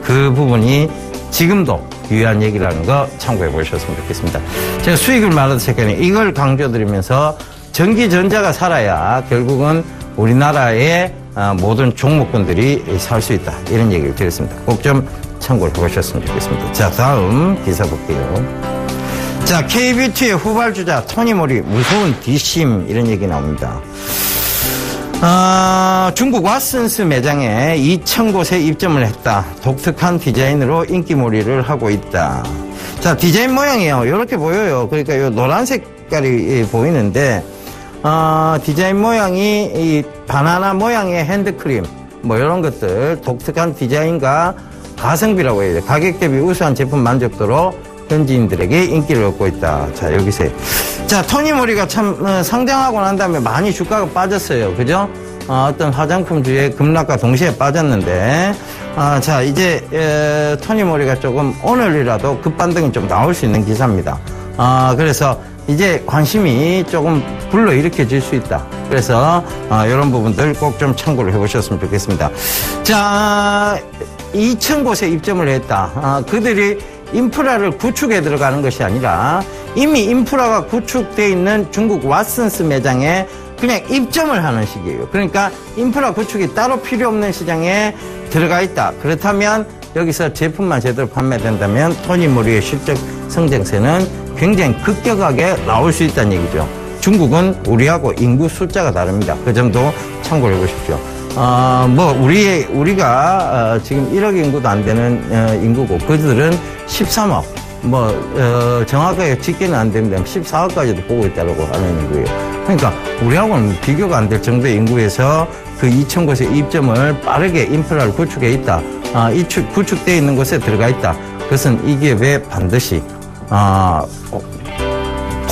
그 부분이 지금도 유효한 얘기라는 거 참고해 보셨으면 좋겠습니다. 제가 수익을 말하던 second 이걸 강조드리면서 전기전자가 살아야 결국은 우리나라의 모든 종목군들이 살 수 있다. 이런 얘기를 드렸습니다. 꼭 좀 참고를 해보셨으면 좋겠습니다. 자, 다음 기사 볼게요. 자, K뷰티의 후발주자 토니모리 무서운 뒷심 이런 얘기 나옵니다. 중국 왓슨스 매장에 2,000곳에 입점을 했다. 독특한 디자인으로 인기몰이를 하고 있다. 자, 디자인 모양이요. 이렇게 보여요. 그러니까 요 노란 색깔이 보이는데, 디자인 모양이 이 바나나 모양의 핸드크림, 뭐 이런 것들, 독특한 디자인과 가성비라고 해야 돼. 가격 대비 우수한 제품 만족도로 현지인들에게 인기를 얻고 있다. 자, 여기서. 자, 토니모리가 참, 상장하고 난 다음에 많이 주가가 빠졌어요. 그죠? 어떤 화장품주의 급락과 동시에 빠졌는데, 자, 이제, 토니모리가 조금 오늘이라도 급반등이 좀 나올 수 있는 기사입니다. 그래서 이제 관심이 조금 불러일으켜질 수 있다. 그래서, 이런 부분들 꼭 좀 참고를 해보셨으면 좋겠습니다. 자, 2,000곳에 입점을 했다. 그들이 인프라를 구축해 들어가는 것이 아니라 이미 인프라가 구축되어 있는 중국 왓슨스 매장에 그냥 입점을 하는 식이에요. 그러니까 인프라 구축이 따로 필요 없는 시장에 들어가 있다. 그렇다면 여기서 제품만 제대로 판매된다면 토니모리의 실적 성장세는 굉장히 급격하게 나올 수 있다는 얘기죠. 중국은 우리하고 인구 숫자가 다릅니다. 그 점도 참고를 해보십시오. 우리가 지금 1억 인구도 안 되는 인구고 그들은 13억 정확하게 집계는 안 됩니다. 14억까지도 보고 있다고 하는 인구예요. 그러니까 우리하고는 비교가 안 될 정도의 인구에서 그 2,000곳의 입점을 빠르게 인프라를 구축해 있다. 구축되어 있는 곳에 들어가 있다. 그것은 이 기업의 반드시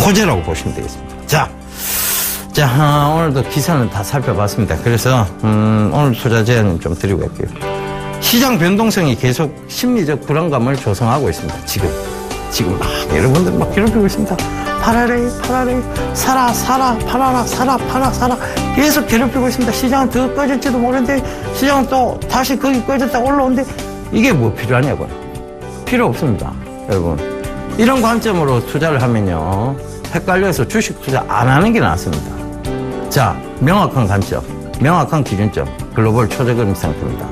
호재라고 보시면 되겠습니다. 자, 오늘도 기사는 다 살펴봤습니다. 그래서 오늘 투자 제안을 좀 드리고 갈게요. 시장 변동성이 계속 심리적 불안감을 조성하고 있습니다. 지금 막 여러분들 막 괴롭히고 있습니다. 팔아래, 사라, 팔아라, 계속 괴롭히고 있습니다. 시장은 더 꺼질지도 모르는데 시장은 또 다시 거기 꺼졌다 올라오는데 이게 뭐 필요하냐고요. 필요 없습니다. 여러분. 이런 관점으로 투자를 하면요. 헷갈려서 주식 투자 안 하는 게 낫습니다. 자, 명확한 관점, 명확한 기준점, 글로벌 초저금리 상태입니다.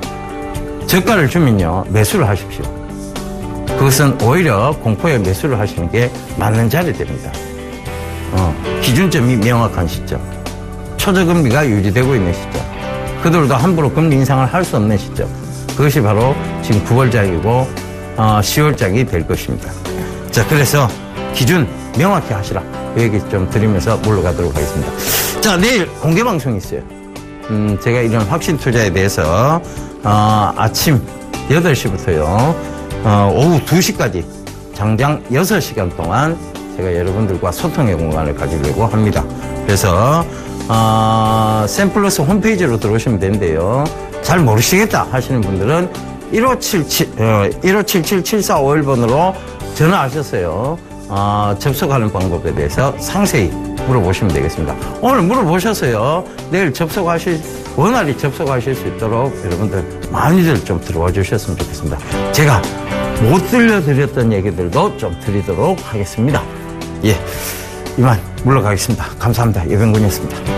저가를 주면요, 매수를 하십시오. 그것은 오히려 공포에 매수를 하시는 게 맞는 자리 됩니다. 기준점이 명확한 시점, 초저금리가 유지되고 있는 시점, 그들도 함부로 금리 인상을 할 수 없는 시점, 그것이 바로 지금 9월장이고 10월장이 될 것입니다. 자, 그래서 기준 명확히 하시라. 그 얘기 좀 드리면서 물러가도록 하겠습니다. 자, 내일 공개방송이 있어요. 제가 이런 확신 투자에 대해서, 아침 8시부터요, 오후 2시까지 장장 6시간 동안 제가 여러분들과 소통의 공간을 가지려고 합니다. 그래서, 샘플러스 홈페이지로 들어오시면 되는데요. 잘 모르시겠다 하시는 분들은 1577-7451번으로 전화하셨어요. 접속하는 방법에 대해서 상세히 물어보시면 되겠습니다. 오늘 물어보셔서요. 내일 원활히 접속하실 수 있도록 여러분들 많이들 좀 들어와 주셨으면 좋겠습니다. 제가 못 들려드렸던 얘기들도 좀 드리도록 하겠습니다. 예, 이만 물러가겠습니다. 감사합니다. 예병군이었습니다.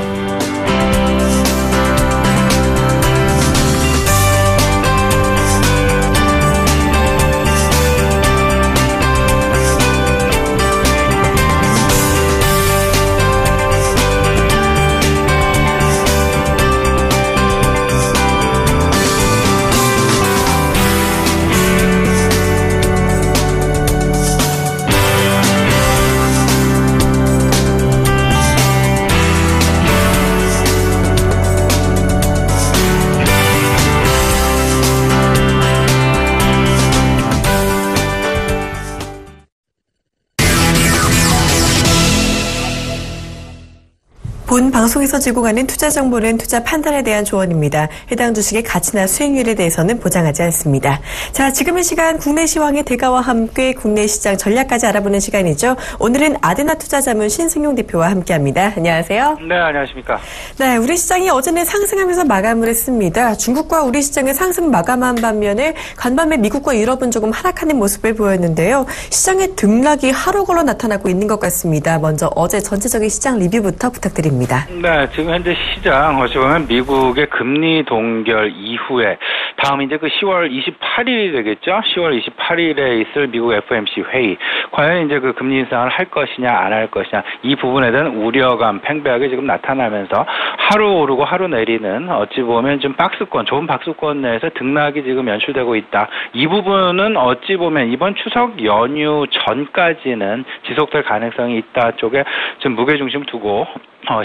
본 방송에서 제공하는 투자 정보는 투자 판단에 대한 조언입니다. 해당 주식의 가치나 수익률에 대해서는 보장하지 않습니다. 자, 지금은 시간 국내 시황의 대가와 함께 국내 시장 전략까지 알아보는 시간이죠. 오늘은 아드나 투자자문 신승용 대표와 함께합니다. 안녕하세요. 네, 안녕하십니까. 네, 우리 시장이 어제는 상승하면서 마감을 했습니다. 중국과 우리 시장은 상승 마감한 반면에 간밤에 미국과 유럽은 조금 하락하는 모습을 보였는데요. 시장의 등락이 하루 걸러 나타나고 있는 것 같습니다. 먼저 어제 전체적인 시장 리뷰부터 부탁드립니다. 네, 지금 현재 시장 어찌 보면 미국의 금리 동결 이후에 다음 이제 그 10월 28일이 되겠죠. 10월 28일에 있을 미국 FOMC 회의. 과연 이제 그 금리 인상을 할 것이냐 안 할 것이냐 이 부분에 대한 우려감 팽배하게 지금 나타나면서 하루 오르고 하루 내리는 어찌 보면 좀 박스권, 좁은 박스권 내에서 등락이 지금 연출되고 있다. 이 부분은 어찌 보면 이번 추석 연휴 전까지는 지속될 가능성이 있다 쪽에 좀 무게중심 두고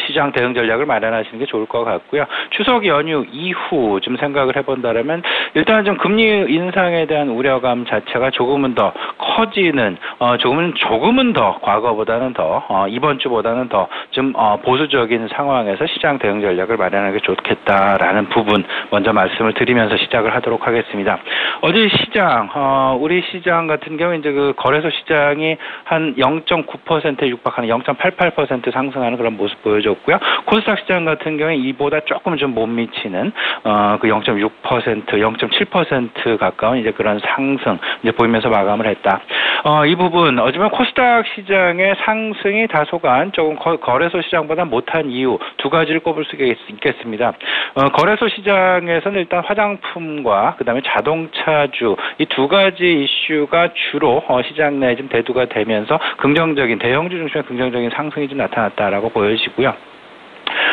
시장 대응 전략을 마련하시는 게 좋을 것 같고요. 추석 연휴 이후 좀 생각을 해본다면 일단 좀 금리 인상에 대한 우려감 자체가 조금은 더 커지는 조금은 더 과거보다는 더 이번 주보다는 더 좀 보수적인 상황에서 시장 대응 전략을 마련하는 게 좋겠다라는 부분 먼저 말씀을 드리면서 시작을 하도록 하겠습니다. 어제 시장 우리 시장 같은 경우 이제 그 거래소 시장이 한 0.9%에 육박하는 0.88% 상승하는 그런 모습 보여줬고요. 코스닥 시장 같은 경우에 이보다 조금 좀 못 미치는 그 0.6%, 0.7% 가까운 이제 그런 상승 이제 보이면서 마감을 했다. 이 부분 어쩌면 코스닥 시장의 상승이 다소간 조금 거래소 시장보다 못한 이유 두 가지를 꼽을 수 있겠습니다. 거래소 시장에서는 일단 화장품과 그다음에 자동차주 이 두 가지 이슈가 주로 시장 내에 좀 대두가 되면서 긍정적인 대형주 중심의 긍정적인 상승이 좀 나타났다라고 보여지고요.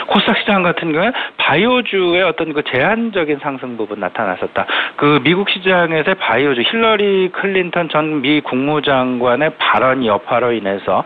코스닥 시장 같은 경우에 바이오주의 어떤 그 제한적인 상승 부분 나타났었다. 그 미국 시장에서의 바이오주 힐러리 클린턴 전 미 국무장관의 발언 여파로 인해서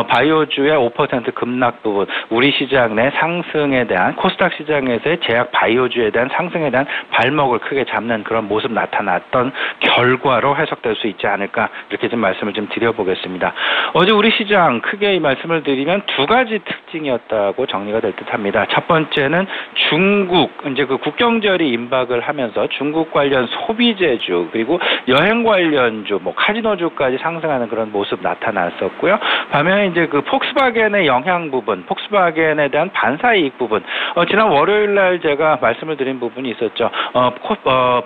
바이오주의 5% 급락 부분, 우리 시장 내 상승에 대한 코스닥 시장에서의 제약 바이오주에 대한 상승에 대한 발목을 크게 잡는 그런 모습 나타났던 결과로 해석될 수 있지 않을까 이렇게 좀 말씀을 좀 드려보겠습니다. 어제 우리 시장 크게 이 말씀을 드리면 두 가지 특징이었다고 정리가 될 듯합니다. 첫 번째는 중국 이제 그 국경절이 임박을 하면서 중국 관련 소비재주 그리고 여행 관련주 뭐 카지노주까지 상승하는 그런 모습 나타났었고요. 반면에 이제 그 폭스바겐의 영향 부분, 폭스바겐에 대한 반사이익 부분 지난 월요일 날 제가 말씀을 드린 부분이 있었죠.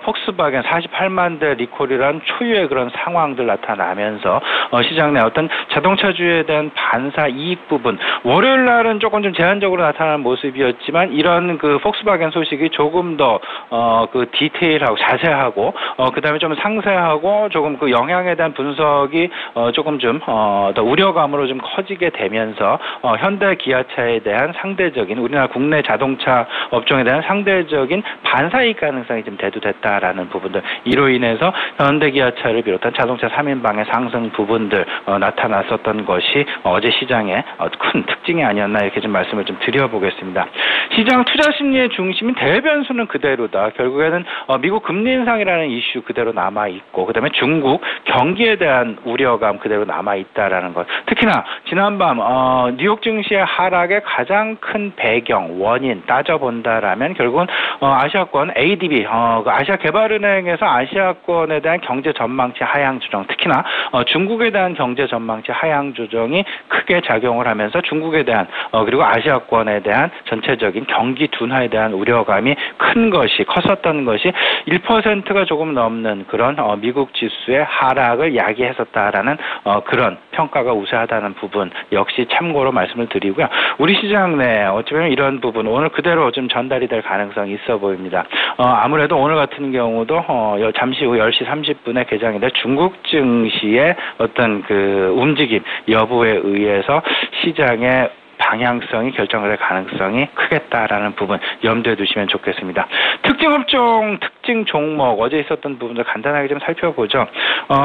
폭스바겐 48만 대 리콜이란 초유의 그런 상황들 나타나면서 시장 내 어떤 자동차주에 대한 반사이익 부분 월요일 날은 조금 좀 제한적으로 나타나는 모습이었지만 이런 그 폭스바겐 소식이 조금 더 그 디테일하고 자세하고 그다음에 좀 상세하고 조금 그 영향에 대한 분석이 조금 좀 더 우려감으로 좀 커지게 되면서 현대 기아차에 대한 상대적인 우리나라 국내 자동차 업종에 대한 상대적인 반사이익 가능성이 좀 대두됐다라는 부분들 이로 인해서 현대 기아차를 비롯한 자동차 3인방의 상승 부분들 나타났었던 것이 어제 시장의 큰 특징이 아니었나 이렇게 좀 말씀을 좀 드려보겠습니다. 시장 투자 심리의 중심인 대변수는 그대로다. 결국에는 미국 금리 인상이라는 이슈 그대로 남아있고 그다음에 중국 경기에 대한 우려감 그대로 남아있다라는 것. 특히나 지난밤 뉴욕 증시의 하락의 가장 큰 배경 원인 따져본다라면 결국은 아시아권 ADB 아시아개발은행에서 아시아권에 대한 경제 전망치 하향 조정 특히나 중국에 대한 경제 전망치 하향 조정이 크게 작용을 하면서 중국에 대한 그리고 아시아권에 대한 전체적인 경기 둔화에 대한 우려감이 컸었던 것이 1%가 조금 넘는 그런 미국 지수의 하락을 야기했었다라는 그런 평가가 우세하다는 부분 역시 참고로 말씀을 드리고요. 우리 시장 내 어쩌면 이런 부분 오늘 그대로 좀 전달이 될 가능성이 있어 보입니다. 아무래도 오늘 같은 경우도 잠시 후 10시 30분에 개장인데 중국 증시의 어떤 그 움직임 여부에 의해서 시장의 방향성이 결정될 가능성이 크겠다라는 부분 염두에 두시면 좋겠습니다. 특징 업종, 특징 종목 어제 있었던 부분들 간단하게 좀 살펴보죠.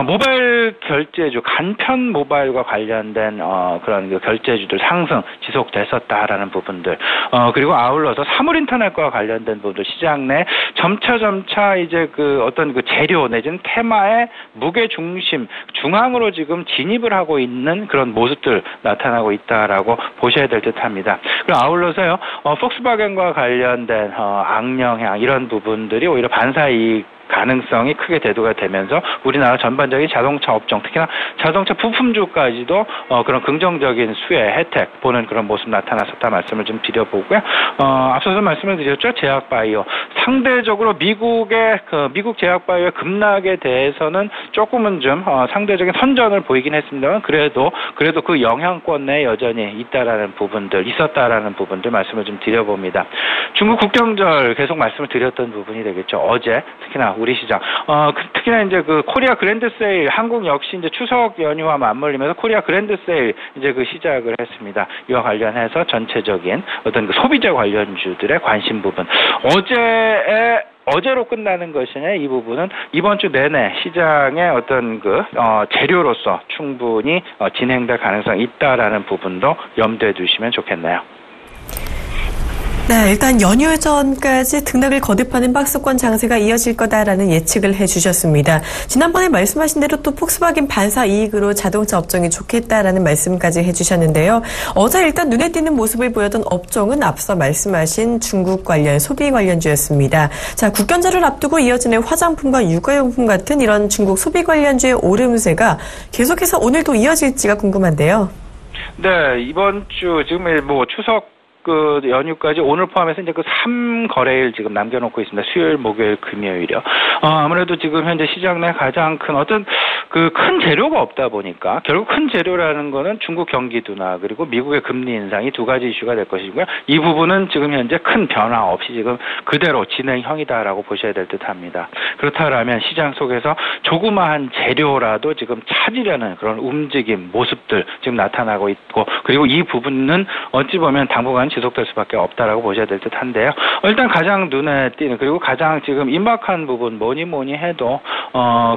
모바일 결제주, 간편 모바일과 관련된 그런 그 결제주들 상승 지속됐었다라는 부분들 그리고 아울러서 사물 인터넷과 관련된 부분들 시장 내 점차 이제 그 어떤 그 재료 내지는 테마의 무게 중심 중앙으로 지금 진입을 하고 있는 그런 모습들 나타나고 있다라고 보셔야 될 듯합니다. 그리고 아울러서요, 폭스바겐과 관련된 악영향 이런 부분들이 오히려 반사이익 가능성이 크게 대두가 되면서 우리나라 전반적인 자동차 업종, 특히나 자동차 부품주까지도 그런 긍정적인 수혜 혜택 보는 그런 모습 나타났었다 말씀을 좀 드려보고요. 앞서서 말씀을 드렸죠. 제약바이오 상대적으로 미국 제약바이오의 급락에 대해서는 조금은 좀 상대적인 선전을 보이긴 했습니다만 그래도 그 영향권 내에 여전히 있었다라는 부분들 말씀을 좀 드려봅니다. 중국 국경절 계속 말씀을 드렸던 부분이 되겠죠. 어제 특히나 우리 시장, 특히나 이제 그 코리아 그랜드 세일, 한국 역시 이제 추석 연휴와 맞물리면서 코리아 그랜드 세일 이제 그 시작을 했습니다. 이와 관련해서 전체적인 어떤 그 소비자 관련주들의 관심 부분. 어제로 끝나는 것이냐 이 부분은 이번 주 내내 시장의 어떤 그 재료로서 충분히 진행될 가능성이 있다라는 부분도 염두에 두시면 좋겠네요. 네, 일단 연휴 전까지 등락을 거듭하는 박스권 장세가 이어질 거다라는 예측을 해주셨습니다. 지난번에 말씀하신 대로 또 폭스바겐 반사 이익으로 자동차 업종이 좋겠다라는 말씀까지 해주셨는데요. 어제 일단 눈에 띄는 모습을 보였던 업종은 앞서 말씀하신 중국 관련 소비 관련주였습니다. 자, 국경절을 앞두고 이어지는 화장품과 육아용품 같은 이런 중국 소비 관련주의 오름세가 계속해서 오늘도 이어질지가 궁금한데요. 네, 이번 주 지금 뭐 추석 그 연휴까지 오늘 포함해서 이제 그 3거래일 지금 남겨놓고 있습니다. 수요일, 목요일, 금요일이요. 아무래도 지금 현재 시장 내 가장 큰 어떤 그 큰 재료가 없다 보니까 결국 큰 재료라는 거는 중국 경기 둔화 그리고 미국의 금리 인상이 두 가지 이슈가 될 것이고요. 이 부분은 지금 현재 큰 변화 없이 지금 그대로 진행형이다라고 보셔야 될 듯합니다. 그렇다면 시장 속에서 조그마한 재료라도 지금 찾으려는 그런 움직임, 모습들 지금 나타나고 있고 그리고 이 부분은 어찌 보면 당분간 지속될 수밖에 없다라고 보셔야 될 듯한데요. 일단 가장 눈에 띄는 그리고 가장 지금 임박한 부분 뭐니 해도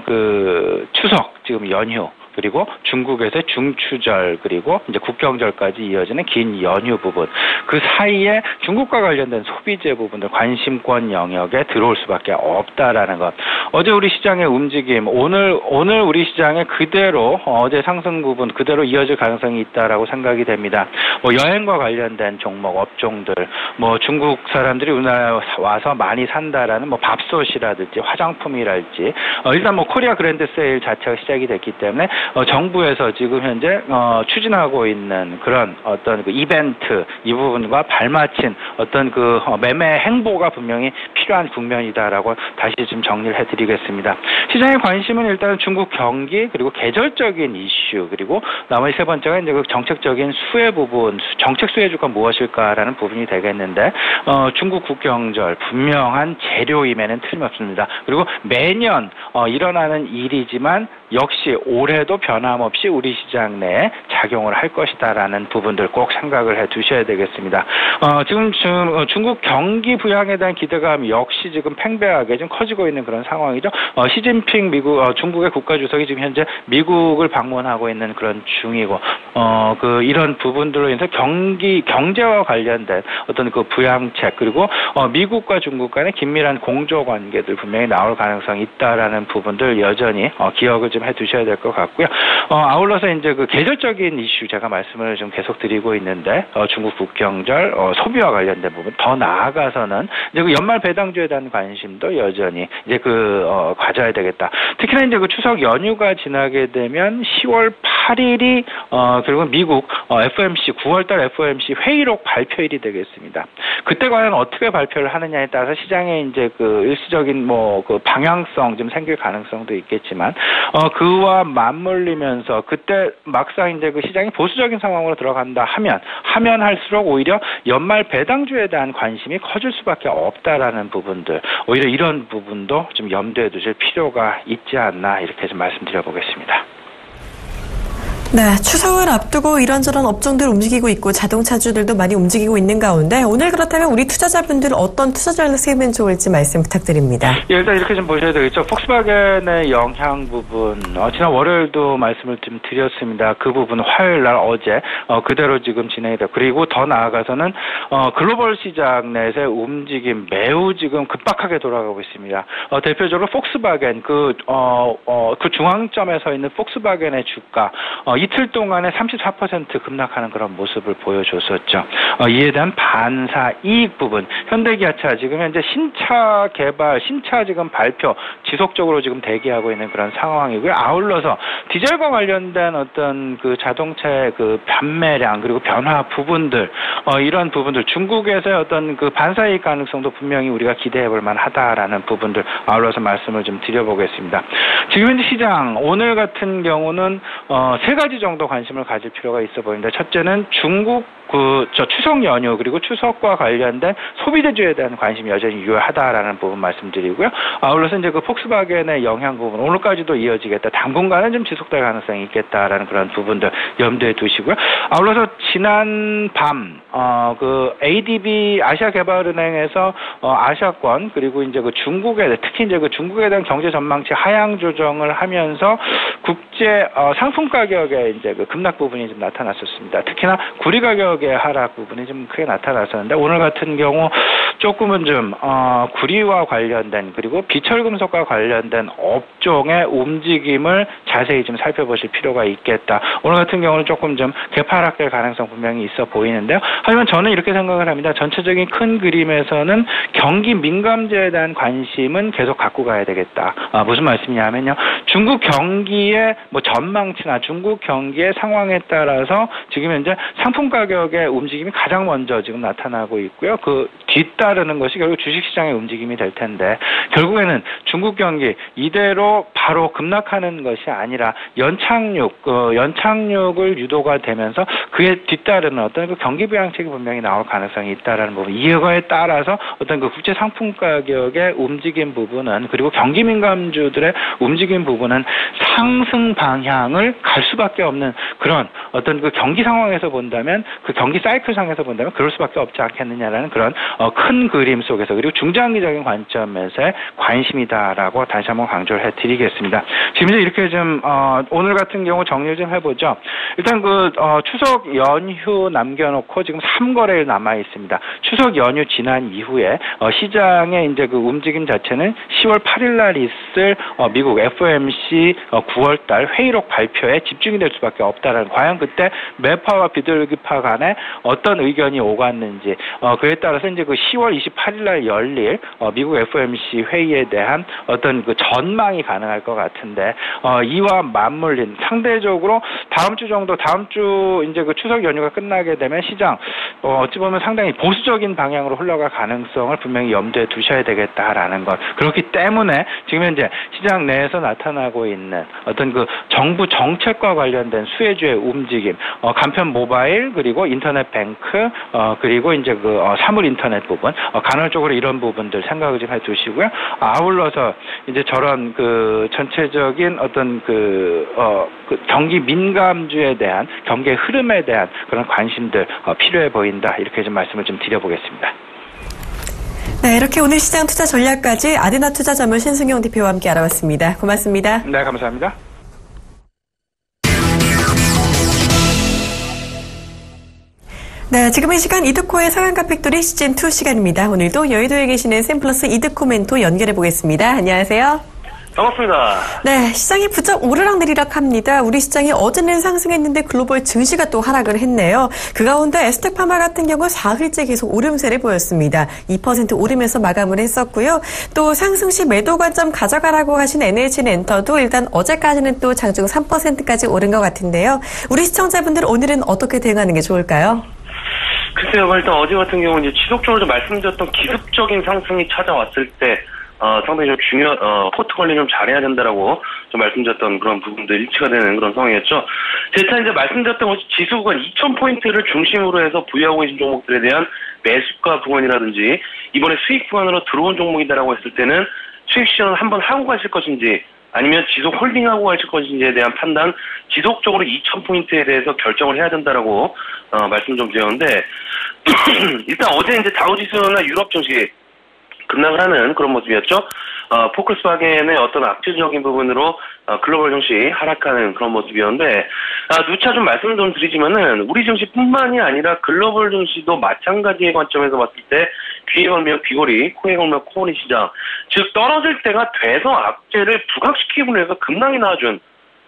그 추석 지금 연휴 그리고 중국에서의 중추절 그리고 이제 국경절까지 이어지는 긴 연휴 부분 그 사이에 중국과 관련된 소비재 부분들 관심권 영역에 들어올 수밖에 없다라는 것. 어제 우리 시장의 움직임 오늘 우리 시장에 그대로 어제 상승 부분 그대로 이어질 가능성이 있다라고 생각이 됩니다. 뭐 여행과 관련된 종목 업종들 뭐 중국 사람들이 우리나라에 와서 많이 산다라는 뭐 밥솥이라든지 화장품이랄지 일단 뭐 코리아 그랜드 세일 자체가 시작이 됐기 때문에 정부에서 지금 현재 추진하고 있는 그런 어떤 그 이벤트 이 부분과 발맞춘 어떤 그 매매 행보가 분명히 필요한 국면이다라고 다시 좀 정리를 해드리겠습니다. 시장의 관심은 일단 중국 경기 그리고 계절적인 이슈 그리고 나머지 세 번째가 이제 그 정책적인 수혜 부분 정책 수혜주가 무엇일까라는 부분이 되겠는데 중국 국경절 분명한 재료임에는 틀림없습니다. 그리고 매년 일어나는 일이지만 역시 올해도 변함없이 우리 시장 내에 작용을 할 것이다라는 부분들 꼭 생각을 해 두셔야 되겠습니다. 지금 중국 경기 부양에 대한 기대감 역시 지금 팽배하게 좀 커지고 있는 그런 상황이죠. 시진핑 중국의 국가주석이 지금 현재 미국을 방문하고 있는 그런 중이고, 이런 부분들로 인해서 경제와 관련된 어떤 그 부양책 그리고 미국과 중국 간의 긴밀한 공조 관계들 분명히 나올 가능성이 있다라는 부분들 여전히 기억을 좀 해두셔야 될 것 같고요. 아울러서 이제 그 계절적인 이슈 제가 말씀을 좀 계속 드리고 있는데 중국 국경절 소비와 관련된 부분 더 나아가서는 이제 그 연말 배당주에 대한 관심도 여전히 이제 가져야 되겠다. 특히나 이제 그 추석 연휴가 지나게 되면 10월 8일이 그리고 미국 FOMC 9월달 FOMC 회의록 발표일이 되겠습니다. 그때 과연 어떻게 발표를 하느냐에 따라서 시장에 이제 그 일시적인 그 방향성 좀 생길 가능성도 있겠지만 그와 맞물리면서 그때 막상 이제 그 시장이 보수적인 상황으로 들어간다 하면 할수록 오히려 연말 배당주에 대한 관심이 커질 수밖에 없다라는 부분들 오히려 이런 부분도 좀 염두에 두실 필요가 있지 않나 이렇게 좀 말씀드려보겠습니다. 네, 추석을 앞두고 이런저런 업종들 움직이고 있고 자동차주들도 많이 움직이고 있는 가운데 오늘 그렇다면 우리 투자자분들 어떤 투자 전략 세우면 좋을지 말씀 부탁드립니다. 예, 일단 이렇게 좀 보셔야 되겠죠. 폭스바겐의 영향 부분 지난 월요일도 말씀을 좀 드렸습니다. 그 부분 화요일 날 어제 그대로 지금 진행이 되고 그리고 더 나아가서는 글로벌 시장 내에서의 움직임 매우 지금 급박하게 돌아가고 있습니다. 대표적으로 폭스바겐 그 중앙점에 서 있는 폭스바겐의 주가 이틀 동안에 34% 급락하는 그런 모습을 보여줬었죠. 이에 대한 반사 이익 부분, 현대기아차 지금 현재 신차 개발, 신차 지금 발표 지속적으로 지금 대기하고 있는 그런 상황이고요. 아울러서 디젤과 관련된 어떤 그 자동차의 그 판매량 그리고 변화 부분들, 이런 부분들 중국에서의 어떤 그 반사 이익 가능성도 분명히 우리가 기대해볼 만하다라는 부분들 아울러서 말씀을 좀 드려보겠습니다. 지금 현재 시장 오늘 같은 경우는 세 가지 정도 관심을 가질 필요가 있어 보입니다. 첫째는 중국 추석 연휴 그리고 추석과 관련된 소비재주에 대한 관심이 여전히 유효하다라는 부분 말씀드리고요. 아울러서 이제 그 폭스바겐의 영향 부분 오늘까지도 이어지겠다. 당분간은 좀 지속될 가능성이 있겠다라는 그런 부분들 염두에 두시고요. 아울러서 지난 밤 그 ADB 아시아개발은행에서 아시아권 그리고 이제 그 중국에 특히 이제 그 중국에 대한 경제 전망치 하향 조정을 하면서 국제 상품 가격에 이제 그 급락 부분이 좀 나타났었습니다. 특히나 구리 가격의 하락 부분이 좀 크게 나타났었는데 오늘 같은 경우 조금은 좀 구리와 관련된 그리고 비철금속과 관련된 업종의 움직임을 자세히 좀 살펴보실 필요가 있겠다. 오늘 같은 경우는 조금 좀 개파락될 가능성 분명히 있어 보이는데요. 하지만 저는 이렇게 생각을 합니다. 전체적인 큰 그림에서는 경기 민감주에 대한 관심은 계속 갖고 가야 되겠다. 무슨 말씀이냐면요. 중국 경기의 뭐 전망치나 중국 경기의 상황에 따라서 지금 현재 상품 가격의 움직임이 가장 먼저 지금 나타나고 있고요. 그 뒤따르는 것이 결국 주식시장의 움직임이 될 텐데 결국에는 중국 경기 이대로 바로 급락하는 것이 아니라 연착륙을 유도가 되면서 그에 뒤따르는 어떤 그 경기 부양책이 분명히 나올 가능성이 있다라는 부분. 이거에 따라서 어떤 그 국제 상품 가격의 움직임 부분은 그리고 경기 민감주들의 움직임 부분은 상승 방향을 갈 수밖에 없는 그런 어떤 그 경기 상황에서 본다면 그 경기 사이클상에서 본다면 그럴 수밖에 없지 않겠느냐라는 그런 큰 그림 속에서 그리고 중장기적인 관점에서의 관심이다라고 다시 한번 강조를 해드리겠습니다. 지금 이렇게 좀 오늘 같은 경우 정리를 좀 해보죠. 일단 그 추석 연휴 남겨놓고 지금 3거래일 남아 있습니다. 추석 연휴 지난 이후에 시장의 이제 그 움직임 자체는 10월 8일 날 있을 미국 FOMC 9월달 회의록 발표에 집중이 될 수밖에 없다라는 과연 그때 매파와 비둘기파 간에 어떤 의견이 오갔는지 그에 따라서 이제 그 10월 28일 날 열릴 미국 FOMC 회의에 대한 어떤 그 전망이 가능할 것 같은데 이와 맞물린 상대적으로 다음 주 이제 그 추석 연휴가 끝나게 되면 시장 어찌 보면 상당히 보수적인 방향으로 흘러갈 가능성을 분명히 염두에 두셔야 되겠다라는 것. 그렇기 때문에 지금 현재 시장 내에서 나타나고 있는 어떤 그 정부 정책과 관련된 수혜주의 움직임, 간편 모바일 그리고 인터넷 뱅크 그리고 이제 그 사물 인터넷 부분 간헐적으로 이런 부분들 생각을 좀 해두시고요. 아울러서 이제 저런 그 전체적인 어떤 그 경기 민감주에 대한 경기의 흐름에 대한 그런 관심들 필요해 보인다. 이렇게 좀 말씀을 좀 드려보겠습니다. 네, 이렇게 오늘 시장 투자 전략까지 아데나 투자자문 신승용 대표와 함께 알아봤습니다. 고맙습니다. 네, 감사합니다. 네, 지금 이 시간 이드코의 상한가 팩토리 시즌2 시간입니다. 오늘도 여의도에 계시는 샘플러스 이드코 멘토 연결해 보겠습니다. 안녕하세요. 반갑습니다. 네, 시장이 부쩍 오르락내리락 합니다. 우리 시장이 어제는 상승했는데 글로벌 증시가 또 하락을 했네요. 그 가운데 에스텍파마 같은 경우 사흘째 계속 오름세를 보였습니다. 2% 오르면서 마감을 했었고요. 또 상승 시 매도 관점 가져가라고 하신 NH엔터도 일단 어제까지는 또 장중 3%까지 오른 것 같은데요. 우리 시청자분들 오늘은 어떻게 대응하는 게 좋을까요? 글쎄요, 일단 어제 같은 경우 이제 지속적으로 말씀드렸던 기습적인 상승이 찾아왔을 때 상당히 좀 포트 관리 좀 잘해야 된다라고 좀 말씀드렸던 그런 부분도 일치가 되는 그런 상황이었죠. 제가 이제 말씀드렸던 것이 지수가 2,000포인트를 중심으로 해서 부여하고 계신 종목들에 대한 매수가 부분이라든지 이번에 수익 부분으로 들어온 종목이다라고 했을 때는 수익 시전을 한번 하고 가실 것인지 아니면 지속 홀딩하고 가실 것인지에 대한 판단, 지속적으로 2,000포인트에 대해서 결정을 해야 된다라고 말씀 좀 드렸는데 일단 어제 이제 다우지수나 유럽 증시 급락을 하는 그런 모습이었죠. 포크스바겐의 어떤 악재적인 부분으로 글로벌 증시 하락하는 그런 모습이었는데 누차 좀 말씀을 좀 드리지만은 우리 증시뿐만이 아니라 글로벌 증시도 마찬가지의 관점에서 봤을 때 귀에 걸면 귀걸이, 코에 걸면 코걸이 시장, 즉 떨어질 때가 돼서 악재를 부각시키고 해서 급락이 나와준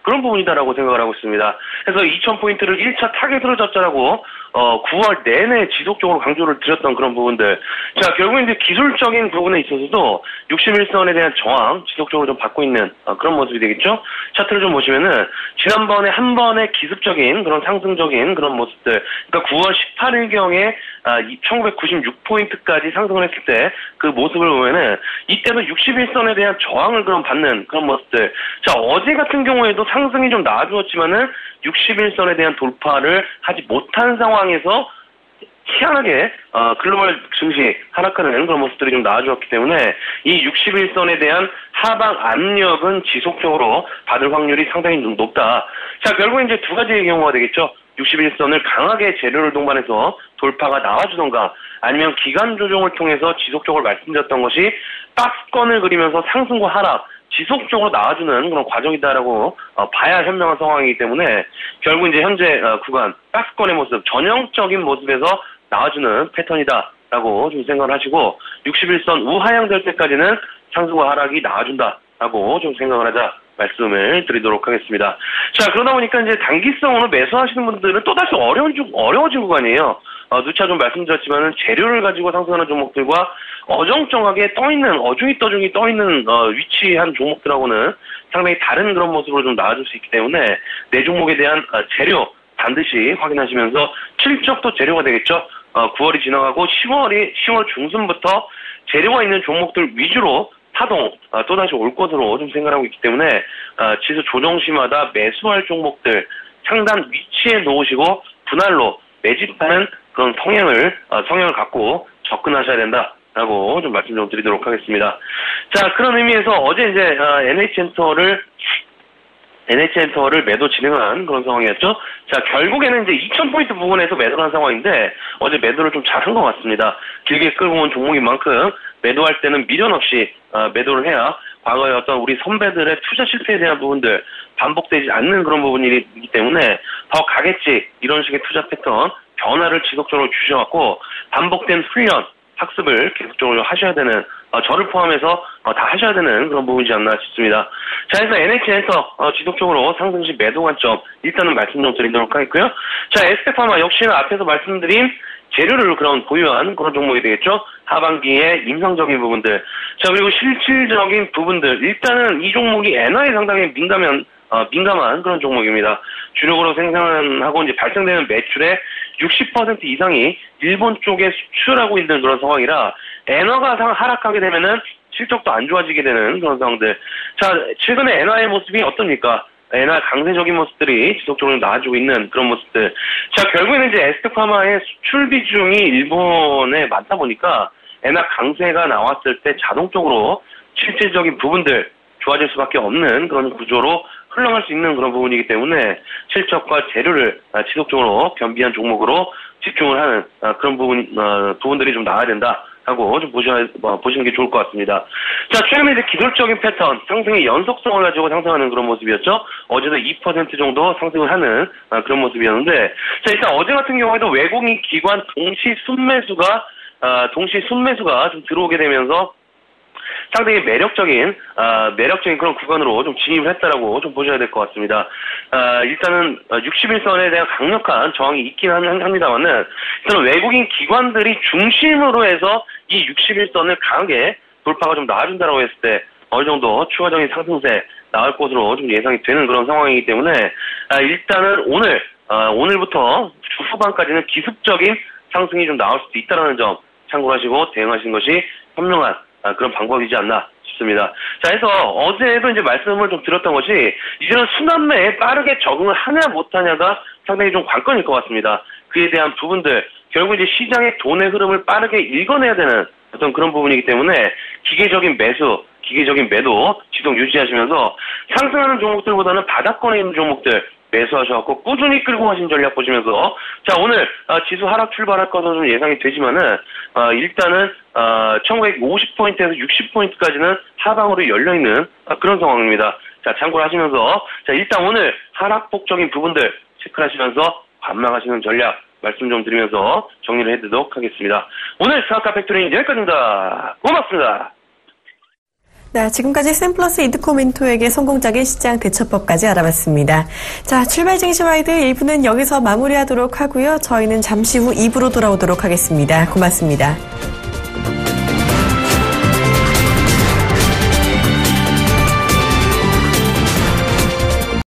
그런 부분이다라고 생각을 하고 있습니다. 그래서 2,000포인트를 1차 타겟으로 잡자라고 9월 내내 지속적으로 강조를 드렸던 그런 부분들. 자, 결국 이제 기술적인 부분에 있어서도 61선에 대한 저항 지속적으로 좀 받고 있는 그런 모습이 되겠죠. 차트를 좀 보시면은 지난번에 한 번의 기습적인 그런 상승적인 그런 모습들. 그러니까 9월 18일경에 1996포인트까지 상승을 했을 때 그 모습을 보면은 이때도 61선에 대한 저항을 그럼 받는 그런 모습들. 자, 어제 같은 경우에도 상승이 좀 나아졌지만은 61선에 대한 돌파를 하지 못한 상황에서 희한하게 글로벌 증시 하락하는 그런 모습들이 좀 나아졌기 때문에 이 61선에 대한 하방 압력은 지속적으로 받을 확률이 상당히 높다. 자, 결국엔 이제 두 가지의 경우가 되겠죠. 61선을 강하게 재료를 동반해서 돌파가 나와주던가 아니면 기간 조정을 통해서 지속적으로 말씀드렸던 것이 박스권을 그리면서 상승과 하락 지속적으로 나와주는 그런 과정이다라고 봐야 현명한 상황이기 때문에 결국 이제 현재 구간 박스권의 모습 전형적인 모습에서 나와주는 패턴이다라고 좀 생각을 하시고 61선 우하향될 때까지는 상승과 하락이 나와준다라고 좀 생각을 하자 말씀을 드리도록 하겠습니다. 자, 그러다 보니까 이제 단기성으로 매수하시는 분들은 또다시 어려워진 구간이에요. 누차 좀 말씀드렸지만은 재료를 가지고 상승하는 종목들과 어정쩡하게 어중이 떠있는 위치한 종목들하고는 상당히 다른 그런 모습으로 좀 나아질 수 있기 때문에 내 종목에 대한 재료 반드시 확인하시면서 실적도 재료가 되겠죠. 9월이 지나가고 10월 중순부터 재료가 있는 종목들 위주로 파동 또다시 올 것으로 좀 생각하고 있기 때문에 지수 조정시마다 매수할 종목들 상단 위치에 놓으시고 분할로 매집하는 그런 성향을 갖고 접근하셔야 된다라고 좀 말씀 좀 드리도록 하겠습니다. 자, 그런 의미에서 어제 이제 NH엔터를 매도 진행한 그런 상황이었죠. 자, 결국에는 이제 2,000포인트 부분에서 매도를 한 상황인데 어제 매도를 좀 잘한 것 같습니다. 길게 끌고 온 종목인 만큼 매도할 때는 미련 없이 매도를 해야 과거에 어떤 우리 선배들의 투자 실패에 대한 부분들 반복되지 않는 그런 부분이기 때문에 더 가겠지 이런 식의 투자 패턴 변화를 지속적으로 주셔갖고 반복된 훈련 학습을 계속적으로 하셔야 되는 저를 포함해서 다 하셔야 되는 그런 부분이지 않나 싶습니다. 자, 그래서 NH에서 지속적으로 상승시 매도 관점 일단은 말씀 좀 드리도록 하겠고요. 자, ST파마 역시나 앞에서 말씀드린 재료를 보유한 그런 종목이 되겠죠. 하반기에 임상적인 부분들. 자, 그리고 실질적인 부분들. 일단은 이 종목이 엔화에 상당히 민감한 그런 종목입니다. 주력으로 생산하고 이제 발생되는 매출의 60% 이상이 일본 쪽에 수출하고 있는 그런 상황이라 엔화가 하락하게 되면은 실적도 안 좋아지게 되는 그런 상황들. 자, 최근에 엔화의 모습이 어떻습니까? 엔화 강세적인 모습들이 지속적으로 나아지고 있는 그런 모습들. 자, 결국에는 이제 에스테파마의 수출 비중이 일본에 많다 보니까 엔화 강세가 나왔을 때 자동적으로 실질적인 부분들 좋아질 수밖에 없는 그런 구조로 흘러갈 수 있는 그런 부분이기 때문에 실적과 재료를 지속적으로 겸비한 종목으로 집중을 하는 그런 부분들이 좀 나와야 된다 하고 좀 보시는 게 좋을 것 같습니다. 자, 최근에 이제 기술적인 패턴, 상승의 연속성을 가지고 상승하는 그런 모습이었죠. 어제도 2% 정도 상승을 하는 그런 모습이었는데, 자, 일단 어제 같은 경우에도 외국인 기관 동시 순매수가 좀 들어오게 되면서 상당히 매력적인 그런 구간으로 좀 진입을 했다라고 좀 보셔야 될 것 같습니다. 일단은 61선에 대한 강력한 저항이 있긴 합니다만은 일단 외국인 기관들이 중심으로 해서 이 61선을 강하게 돌파가 좀 나아준다라고 했을 때 어느 정도 추가적인 상승세 나올 것으로 좀 예상이 되는 그런 상황이기 때문에 일단은 오늘부터 주 후반까지는 기습적인 상승이 좀 나올 수도 있다는 점 참고하시고 대응하시는 것이 현명한 그런 방법이지 않나 싶습니다. 자, 그래서 어제도 이제 말씀을 좀 드렸던 것이 이제는 순환매에 빠르게 적응을 하냐 못하냐가 상당히 좀 관건일 것 같습니다. 그에 대한 부분들 결국 이제 시장의 돈의 흐름을 빠르게 읽어내야 되는 어떤 그런 부분이기 때문에 기계적인 매도 지속 유지하시면서 상승하는 종목들보다는 바닥권에 있는 종목들 매수하셔갖고 꾸준히 끌고 가신 전략 보시면서 자, 오늘 지수 하락 출발할 것으로 좀 예상이 되지만은 일단은 1950포인트에서 60포인트까지는 하방으로 열려있는 그런 상황입니다. 자, 참고를 하시면서 자, 일단 오늘 하락폭적인 부분들 체크하시면서 관망하시는 전략 말씀 좀 드리면서 정리를 해드리도록 하겠습니다. 오늘 스타카 팩토리는 여기까지입니다. 고맙습니다. 네, 지금까지 샘플러스 이드코 멘토에게 성공적인 시장 대처법까지 알아봤습니다. 자, 출발 증시와이드 1부는 여기서 마무리하도록 하고요. 저희는 잠시 후 2부로 돌아오도록 하겠습니다. 고맙습니다.